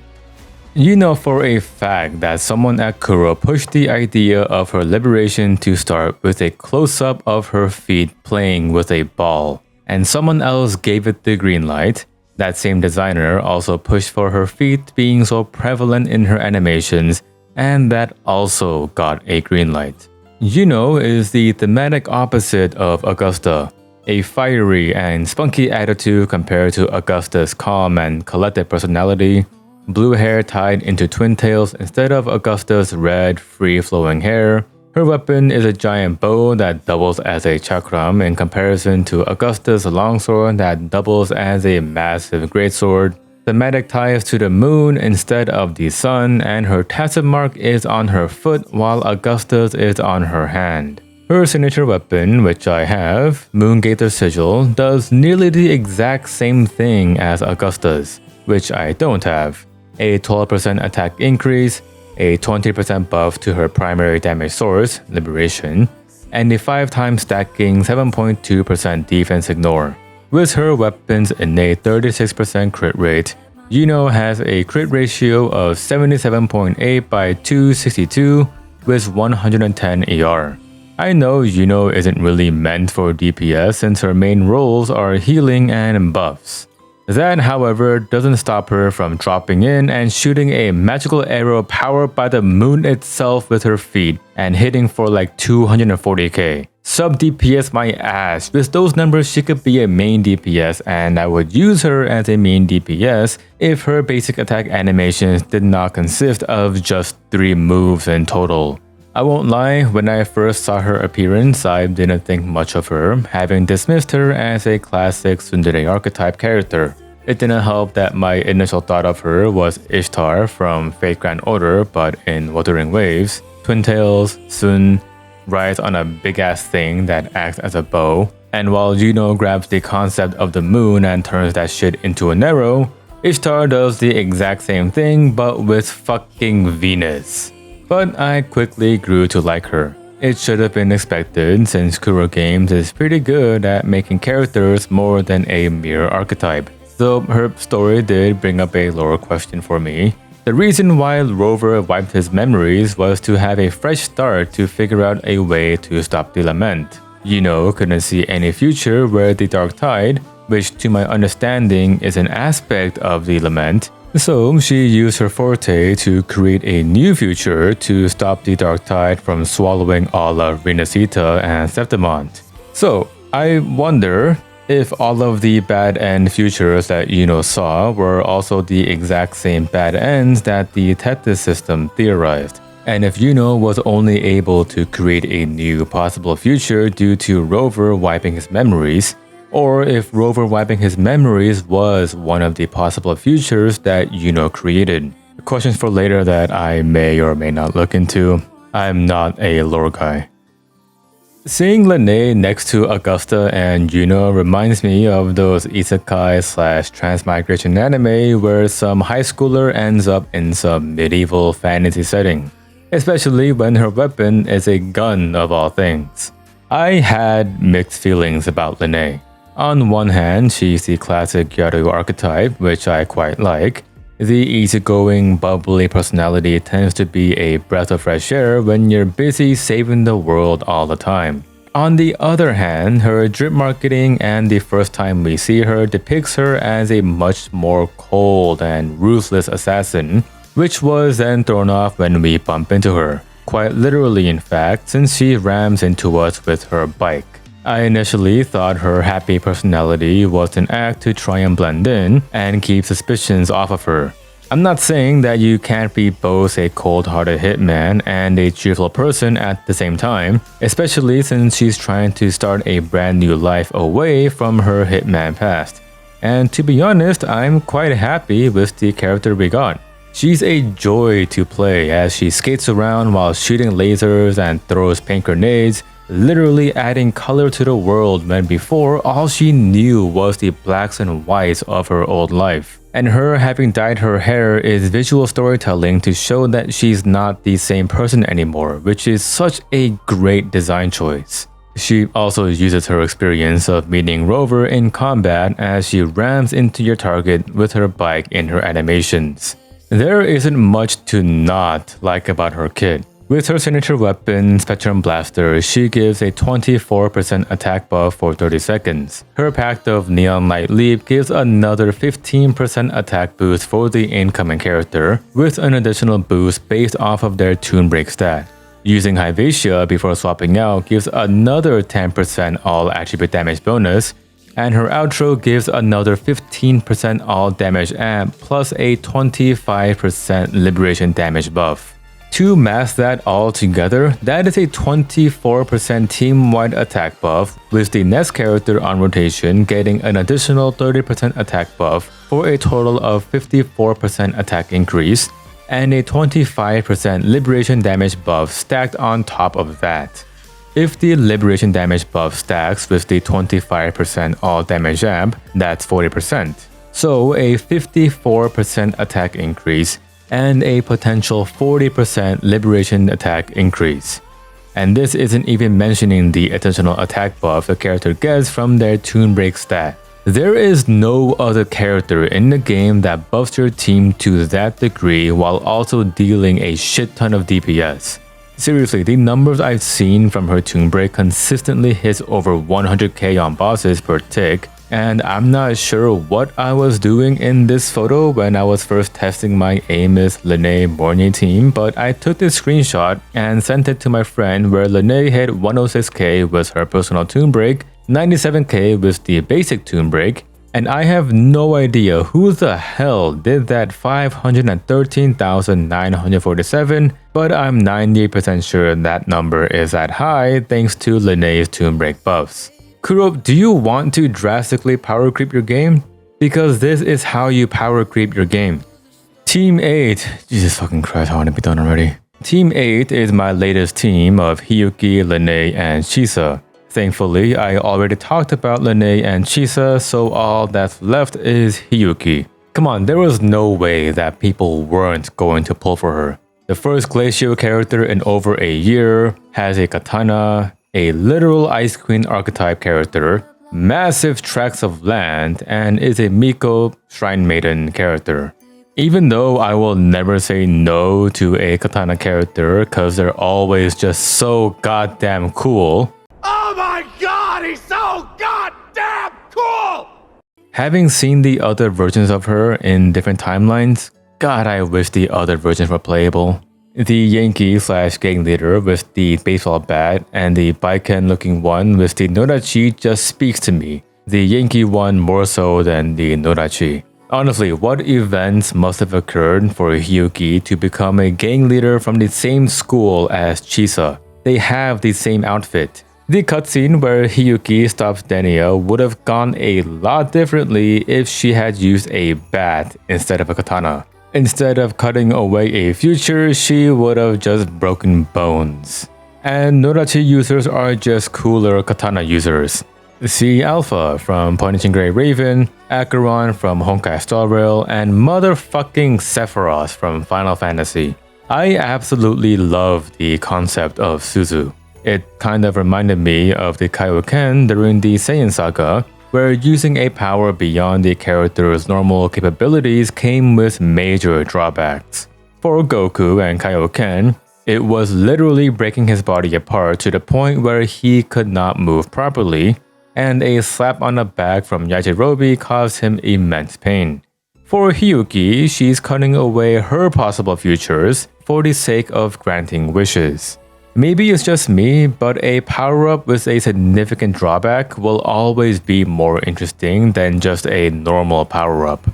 You know for a fact that someone at Kuro pushed the idea of her liberation to start with a close-up of her feet playing with a ball, and someone else gave it the green light. That same designer also pushed for her feet being so prevalent in her animations, and that also got a green light. Yuno is the thematic opposite of Augusta, a fiery and spunky attitude compared to Augusta's calm and collected personality, blue hair tied into twin tails instead of Augusta's red, free-flowing hair. Her weapon is a giant bow that doubles as a chakram in comparison to Augusta's longsword that doubles as a massive greatsword. Thematic ties to the moon instead of the sun, and her tattoo mark is on her foot while Augusta's is on her hand. Her signature weapon, which I have, Moongator Sigil, does nearly the exact same thing as Augusta's, which I don't have. A 12% attack increase, a 20% buff to her primary damage source, Liberation, and a 5x stacking 7.2% defense ignore. With her weapon's innate 36% crit rate, Yuno has a crit ratio of 77.8 by 262 with 110 AR. I know Yuno isn't really meant for DPS since her main roles are healing and buffs. That, however, doesn't stop her from dropping in and shooting a magical arrow powered by the moon itself with her feet and hitting for like 240k. Sub DPS my ass. With those numbers, she could be a main DPS, and I would use her as a main DPS if her basic attack animations did not consist of just 3 moves in total. I won't lie, when I first saw her appearance, I didn't think much of her, having dismissed her as a classic tsundere archetype character. It didn't help that my initial thought of her was Ishtar from Fate Grand Order, but in Wuthering Waves, Twin Tails, Sun, rides on a big-ass thing that acts as a bow, and while Yuno grabs the concept of the moon and turns that shit into an arrow, Ishtar does the exact same thing but with fucking Venus. But I quickly grew to like her. It should have been expected since Kuro Games is pretty good at making characters more than a mere archetype. Though her story did bring up a lore question for me. The reason why Rover wiped his memories was to have a fresh start to figure out a way to stop the lament. Yuno couldn't see any future where the Dark Tide, which to my understanding is an aspect of the lament, so she used her forte to create a new future to stop the Dark Tide from swallowing all of Renacita and Septimont. So, I wonder if all of the bad end futures that Yuno saw were also the exact same bad ends that the Tethys system theorized. And if Yuno was only able to create a new possible future due to Rover wiping his memories, or if Rover wiping his memories was one of the possible futures that Yuno created. Questions for later that I may or may not look into. I'm not a lore guy. Seeing Lene next to Augusta and Yuno reminds me of those isekai/transmigration anime where some high schooler ends up in some medieval fantasy setting, especially when her weapon is a gun of all things. I had mixed feelings about Lene. On one hand, she's the classic Gyaru archetype, which I quite like. The easygoing, bubbly personality tends to be a breath of fresh air when you're busy saving the world all the time. On the other hand, her drip marketing and the first time we see her depicts her as a much more cold and ruthless assassin, which was then thrown off when we bump into her. Quite literally, in fact, since she rams into us with her bike. I initially thought her happy personality was an act to try and blend in and keep suspicions off of her. I'm not saying that you can't be both a cold-hearted hitman and a cheerful person at the same time, especially since she's trying to start a brand new life away from her hitman past. And to be honest, I'm quite happy with the character we got. She's a joy to play as she skates around while shooting lasers and throws paint grenades, literally adding color to the world when before all she knew was the blacks and whites of her old life. And her having dyed her hair is visual storytelling to show that she's not the same person anymore, which is such a great design choice. She also uses her experience of meeting Rover in combat as she rams into your target with her bike in her animations. There isn't much to not like about her kit. With her signature weapon, Spectrum Blaster, she gives a 24% attack buff for 30 seconds. Her Pact of Neon Light Leap gives another 15% attack boost for the incoming character, with an additional boost based off of their Toon Break stat. Using Hyvatia before swapping out gives another 10% all attribute damage bonus, and her outro gives another 15% all damage amp plus a 25% liberation damage buff. To mask that all together, that is a 24% team-wide attack buff, with the next character on rotation getting an additional 30% attack buff for a total of 54% attack increase, and a 25% liberation damage buff stacked on top of that. If the liberation damage buff stacks with the 25% all damage amp, that's 40%. So a 54% attack increase and a potential 40% liberation attack increase. And this isn't even mentioning the additional attack buff the character gets from their Toon Break stat. There is no other character in the game that buffs your team to that degree while also dealing a shit ton of DPS. Seriously, the numbers I've seen from her Toon Break consistently hits over 100k on bosses per tick, and I'm not sure what I was doing in this photo when I was first testing my Amos, Lene, Mornay team, but I took this screenshot and sent it to my friend where Lene hit 106k with her personal Toon Break, 97k with the basic Toon Break, and I have no idea who the hell did that 513,947, but I'm 98% sure that number is that high thanks to Lene's Toon Break buffs. Kurop, do you want to drastically power creep your game? Because this is how you power creep your game. Team 8, Jesus fucking Christ, I want to be done already. Team 8 is my latest team of Hiyuki, Lene, and Chisa. Thankfully, I already talked about Lene and Chisa, so all that's left is Hiyuki. Come on, there was no way that people weren't going to pull for her. The first Glacial character in over a year, has a katana, a literal Ice Queen archetype character, massive tracts of land, and is a Miko Shrine Maiden character. Even though I will never say no to a katana character cause they're always just so goddamn cool, oh my god, he's so goddamn cool! having seen the other versions of her in different timelines, God, I wish the other versions were playable. The Yankee/gang leader with the baseball bat and the Baiken looking one with the Nodachi just speaks to me. The Yankee one more so than the Nodachi. Honestly, what events must have occurred for Hiyuki to become a gang leader from the same school as Chisa? They have the same outfit. The cutscene where Hiyuki stops Denia would have gone a lot differently if she had used a bat instead of a katana. Instead of cutting away a future, she would have just broken bones. And Nodachi users are just cooler katana users. See Alpha from Punishing Grey Raven, Acheron from Honkai Star Rail, and motherfucking Sephiroth from Final Fantasy. I absolutely love the concept of Suzu. It kind of reminded me of the Kaioken during the Saiyan saga, where using a power beyond the character's normal capabilities came with major drawbacks. For Goku and Kaioken, it was literally breaking his body apart to the point where he could not move properly, and a slap on the back from Yajirobe caused him immense pain. For Hiyuki, she's cutting away her possible futures for the sake of granting wishes. Maybe it's just me, but a power-up with a significant drawback will always be more interesting than just a normal power-up.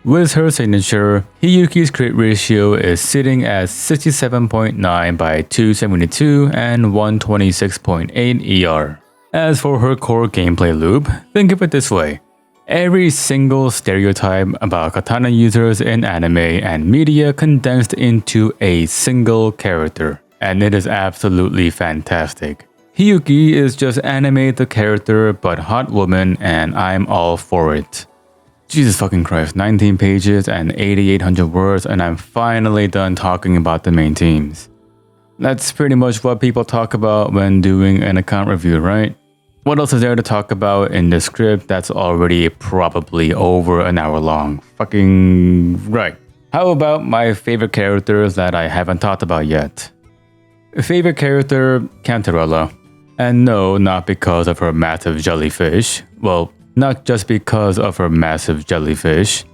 With her signature, Hiyuki's crit ratio is sitting at 67.9 by 272 and 126.8 ER. As for her core gameplay loop, think of it this way. Every single stereotype about katana users in anime and media condensed into a single character. And it is absolutely fantastic. Hiyuki is just anime the character but hot woman, and I'm all for it. Jesus fucking Christ, 19 pages and 8,800 words, and I'm finally done talking about the main themes. That's pretty much what people talk about when doing an account review, right? What else is there to talk about in the script that's already probably over an hour long? Fucking right. How about my favorite characters that I haven't talked about yet? Favorite character, Cantarella. And no, not because of her massive jellyfish. Well, not just because of her massive jellyfish.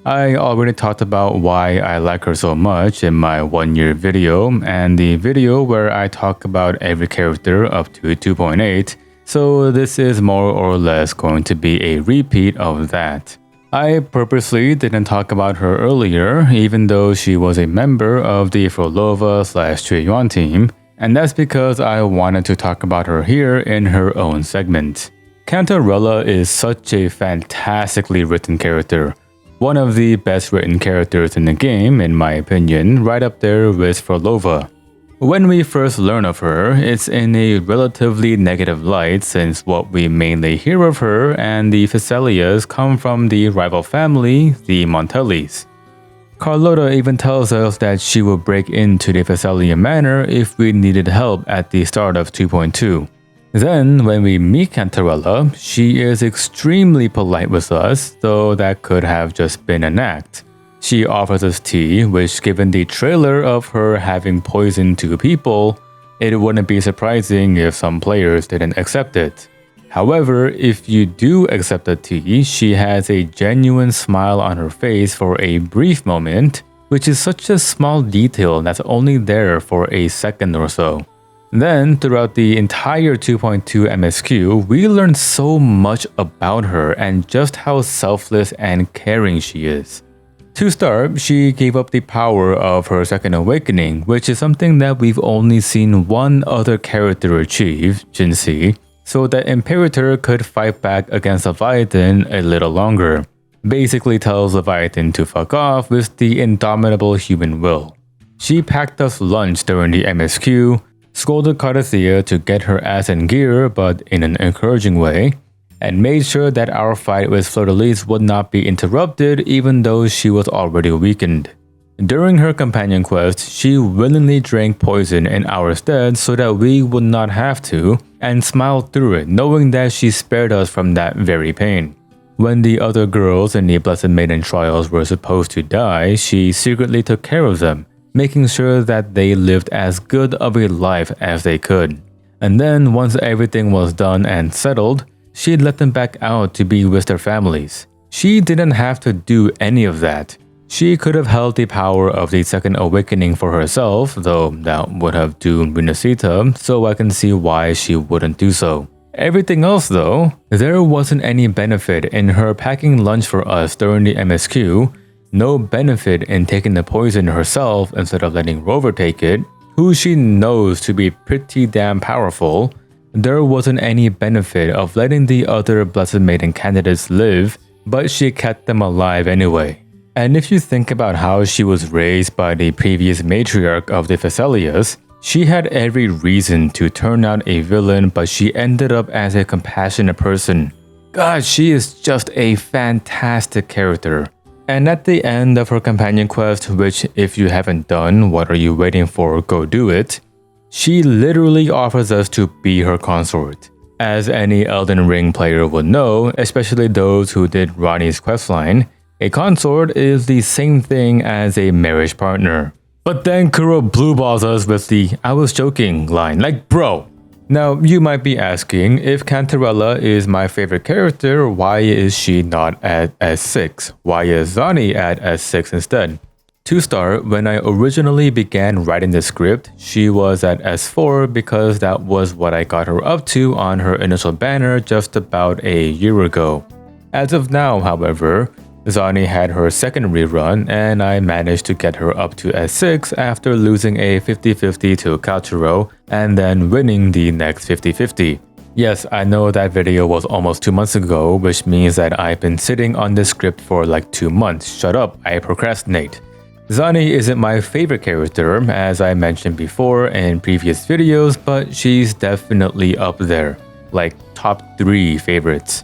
I already talked about why I like her so much in my 1-year video and the video where I talk about every character up to 2.8, so this is more or less going to be a repeat of that. I purposely didn't talk about her earlier, even though she was a member of the Frolova/Chueyuan team, and that's because I wanted to talk about her here in her own segment. Cantarella is such a fantastically written character. One of the best written characters in the game, in my opinion, right up there with Frolova. When we first learn of her, it's in a relatively negative light since what we mainly hear of her and the Thessalias come from the rival family, the Montellis. Carlotta even tells us that she will break into the Thessalian manor if we needed help at the start of 2.2. Then, when we meet Cantarella, she is extremely polite with us, though that could have just been an act. She offers us tea, which given the trailer of her having poisoned 2 people, it wouldn't be surprising if some players didn't accept it. However, if you do accept the tea, she has a genuine smile on her face for a brief moment, which is such a small detail that's only there for a second or so. Then, throughout the entire 2.2 MSQ, we learn so much about her and just how selfless and caring she is. To start, she gave up the power of her second awakening, which is something that we've only seen one other character achieve, Jinxi, so that Imperator could fight back against Leviathan a little longer. Basically tells Leviathan to fuck off with the indomitable human will. She packed us lunch during the MSQ, scolded Cardithea to get her ass in gear but in an encouraging way, and made sure that our fight with Fleur-de-Lis would not be interrupted even though she was already weakened. During her companion quest, she willingly drank poison in our stead so that we would not have to, and smiled through it knowing that she spared us from that very pain. When the other girls in the Blessed Maiden trials were supposed to die, she secretly took care of them, making sure that they lived as good of a life as they could. And then once everything was done and settled, she let them back out to be with their families. She didn't have to do any of that. She could have held the power of the second awakening for herself, though that would have doomed Renacita, so I can see why she wouldn't do so. Everything else though, there wasn't any benefit in her packing lunch for us during the MSQ, no benefit in taking the poison herself instead of letting Rover take it, who she knows to be pretty damn powerful. There wasn't any benefit of letting the other Blessed Maiden candidates live, but she kept them alive anyway. And if you think about how she was raised by the previous matriarch of the Thessalias, she had every reason to turn out a villain, but she ended up as a compassionate person. God, she is just a fantastic character. And at the end of her companion quest, which if you haven't done, what are you waiting for, go do it, she literally offers us to be her consort. As any Elden Ring player would know, especially those who did Ronnie's questline, a consort is the same thing as a marriage partner. But then Kuro blueballs us with the "I was joking" line, like bro. Now you might be asking, if Cantarella is my favorite character, why is she not at S6? Why is Zani at S6 instead? To start, when I originally began writing the script, she was at S4 because that was what I got her up to on her initial banner just about a year ago. As of now, however, Zani had her second rerun and I managed to get her up to S6 after losing a 50-50 to Kalchiro and then winning the next 50-50. Yes, I know that video was almost 2 months ago, which means that I've been sitting on this script for like 2 months. Shut up, I procrastinate. Zani isn't my favorite character, as I mentioned before in previous videos, but she's definitely up there, like top 3 favorites.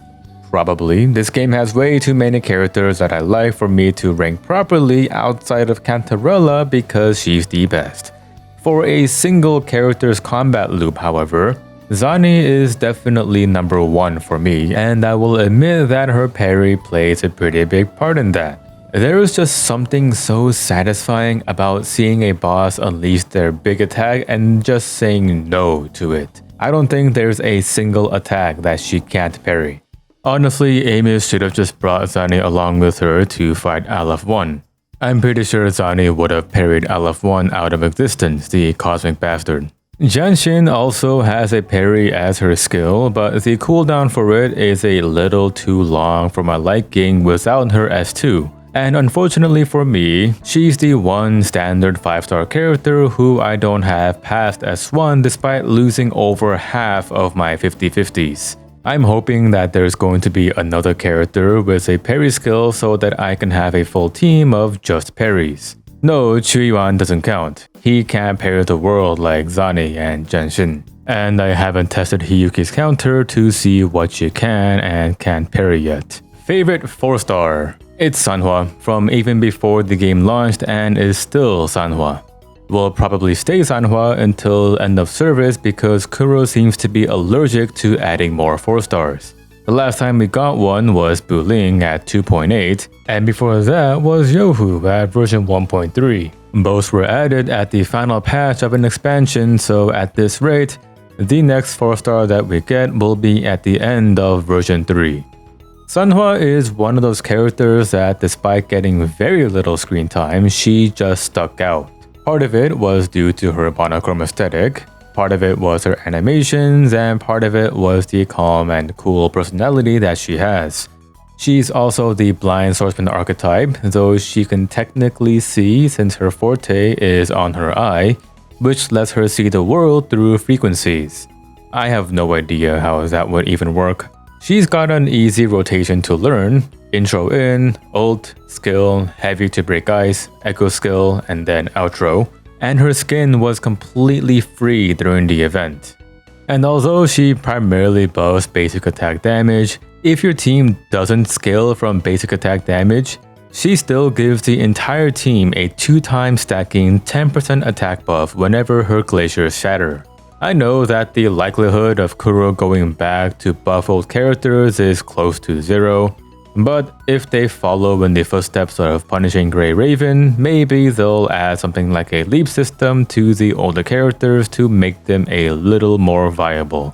Probably. This game has way too many characters that I like for me to rank properly outside of Cantarella because she's the best. For a single character's combat loop, however, Zani is definitely number 1 for me, and I will admit that her parry plays a pretty big part in that. There is just something so satisfying about seeing a boss unleash their big attack and just saying no to it. I don't think there's a single attack that she can't parry. Honestly, Amos should have just brought Zani along with her to fight Aleph 1. I'm pretty sure Zani would have parried Aleph 1 out of existence, the cosmic bastard. Janshin also has a parry as her skill, but the cooldown for it is a little too long for my liking without her S2. And unfortunately for me, she's the one standard 5-star character who I don't have past S1 despite losing over half of my 50/50s. I'm hoping that there's going to be another character with a parry skill so that I can have a full team of just parries. No, Chuyuan doesn't count. He can't parry the world like Zani and Janshin. And I haven't tested Hiyuki's counter to see what she can and can't parry yet. Favorite 4-star? It's Sanhua, from even before the game launched and is still Sanhua. Will probably stay Sanhua until end of service because Kuro seems to be allergic to adding more 4-stars. The last time we got one was Buling at 2.8, and before that was Yohu at version 1.3. Both were added at the final patch of an expansion, so at this rate, the next 4-star that we get will be at the end of version 3. Sanhua is one of those characters that despite getting very little screen time, she just stuck out. Part of it was due to her monochrome aesthetic, part of it was her animations, and part of it was the calm and cool personality that she has. She's also the blind swordsman archetype, though she can technically see since her forte is on her eye, which lets her see the world through frequencies. I have no idea how that would even work. She's got an easy rotation to learn, intro in, ult, skill, heavy to break ice, echo skill, and then outro, and her skin was completely free during the event. And although she primarily buffs basic attack damage, if your team doesn't scale from basic attack damage, she still gives the entire team a 2-time stacking 10% attack buff whenever her glaciers shatter. I know that the likelihood of Kuro going back to buff old characters is close to 0, but if they follow in the footsteps of Punishing Grey Raven, maybe they'll add something like a leap system to the older characters to make them a little more viable.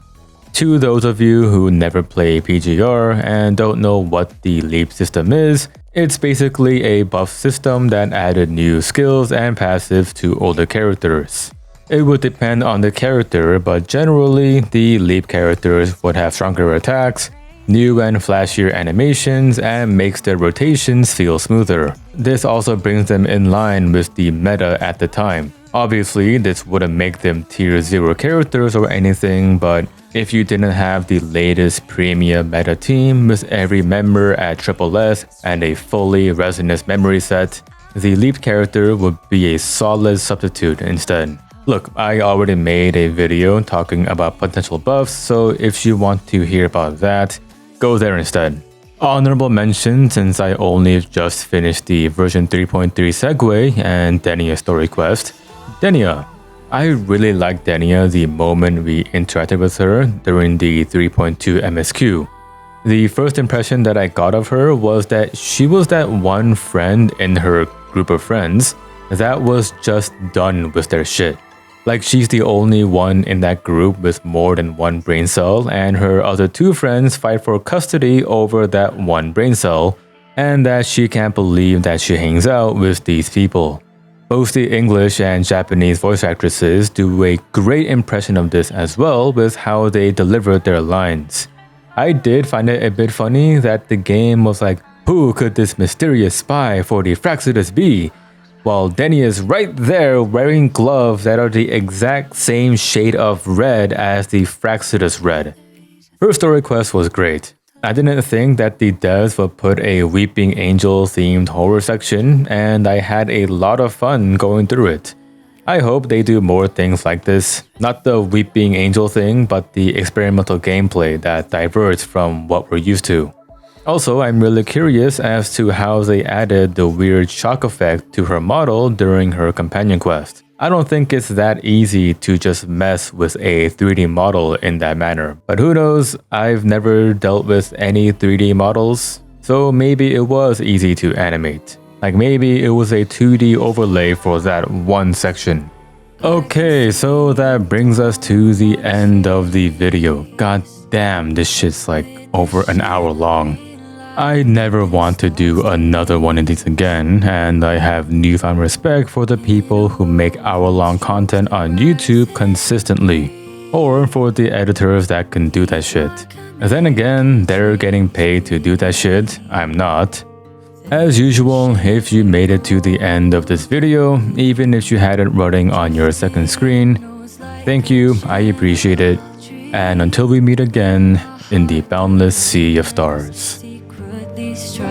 To those of you who never play PGR and don't know what the leap system is, it's basically a buff system that added new skills and passives to older characters. It would depend on the character, but generally, the leap characters would have stronger attacks, new and flashier animations, and makes their rotations feel smoother. This also brings them in line with the meta at the time. Obviously, this wouldn't make them tier 0 characters or anything, but if you didn't have the latest premium meta team with every member at SSS and a fully resonance memory set, the leap character would be a solid substitute instead. Look, I already made a video talking about potential buffs, so if you want to hear about that, go there instead. Honorable mention since I only just finished the version 3.3 segue and Denia story quest. Denia. I really liked Denia the moment we interacted with her during the 3.2 MSQ. The first impression that I got of her was that she was that one friend in her group of friends that was just done with their shit. Like she's the only one in that group with more than one brain cell, and her other 2 friends fight for custody over that one brain cell, and that she can't believe that she hangs out with these people. Both the English and Japanese voice actresses do a great impression of this as well with how they delivered their lines. I did find it a bit funny that the game was like, who could this mysterious spy for the Fraxidus be? While Denny is right there wearing gloves that are the exact same shade of red as the Fraxidus red. Her story quest was great. I didn't think that the devs would put a Weeping Angel themed horror section, and I had a lot of fun going through it. I hope they do more things like this, not the Weeping Angel thing, but the experimental gameplay that diverts from what we're used to. Also, I'm really curious as to how they added the weird shock effect to her model during her companion quest. I don't think it's that easy to just mess with a 3D model in that manner. But who knows, I've never dealt with any 3D models, so maybe it was easy to animate. Like maybe it was a 2D overlay for that one section. Okay, so that brings us to the end of the video. God damn, this shit's like over an hour long. I never want to do another one of these again, and I have newfound respect for the people who make hour-long content on YouTube consistently, or for the editors that can do that shit. Then again, they're getting paid to do that shit, I'm not. As usual, if you made it to the end of this video, even if you had it running on your second screen, thank you, I appreciate it, and until we meet again in the boundless sea of stars. Strike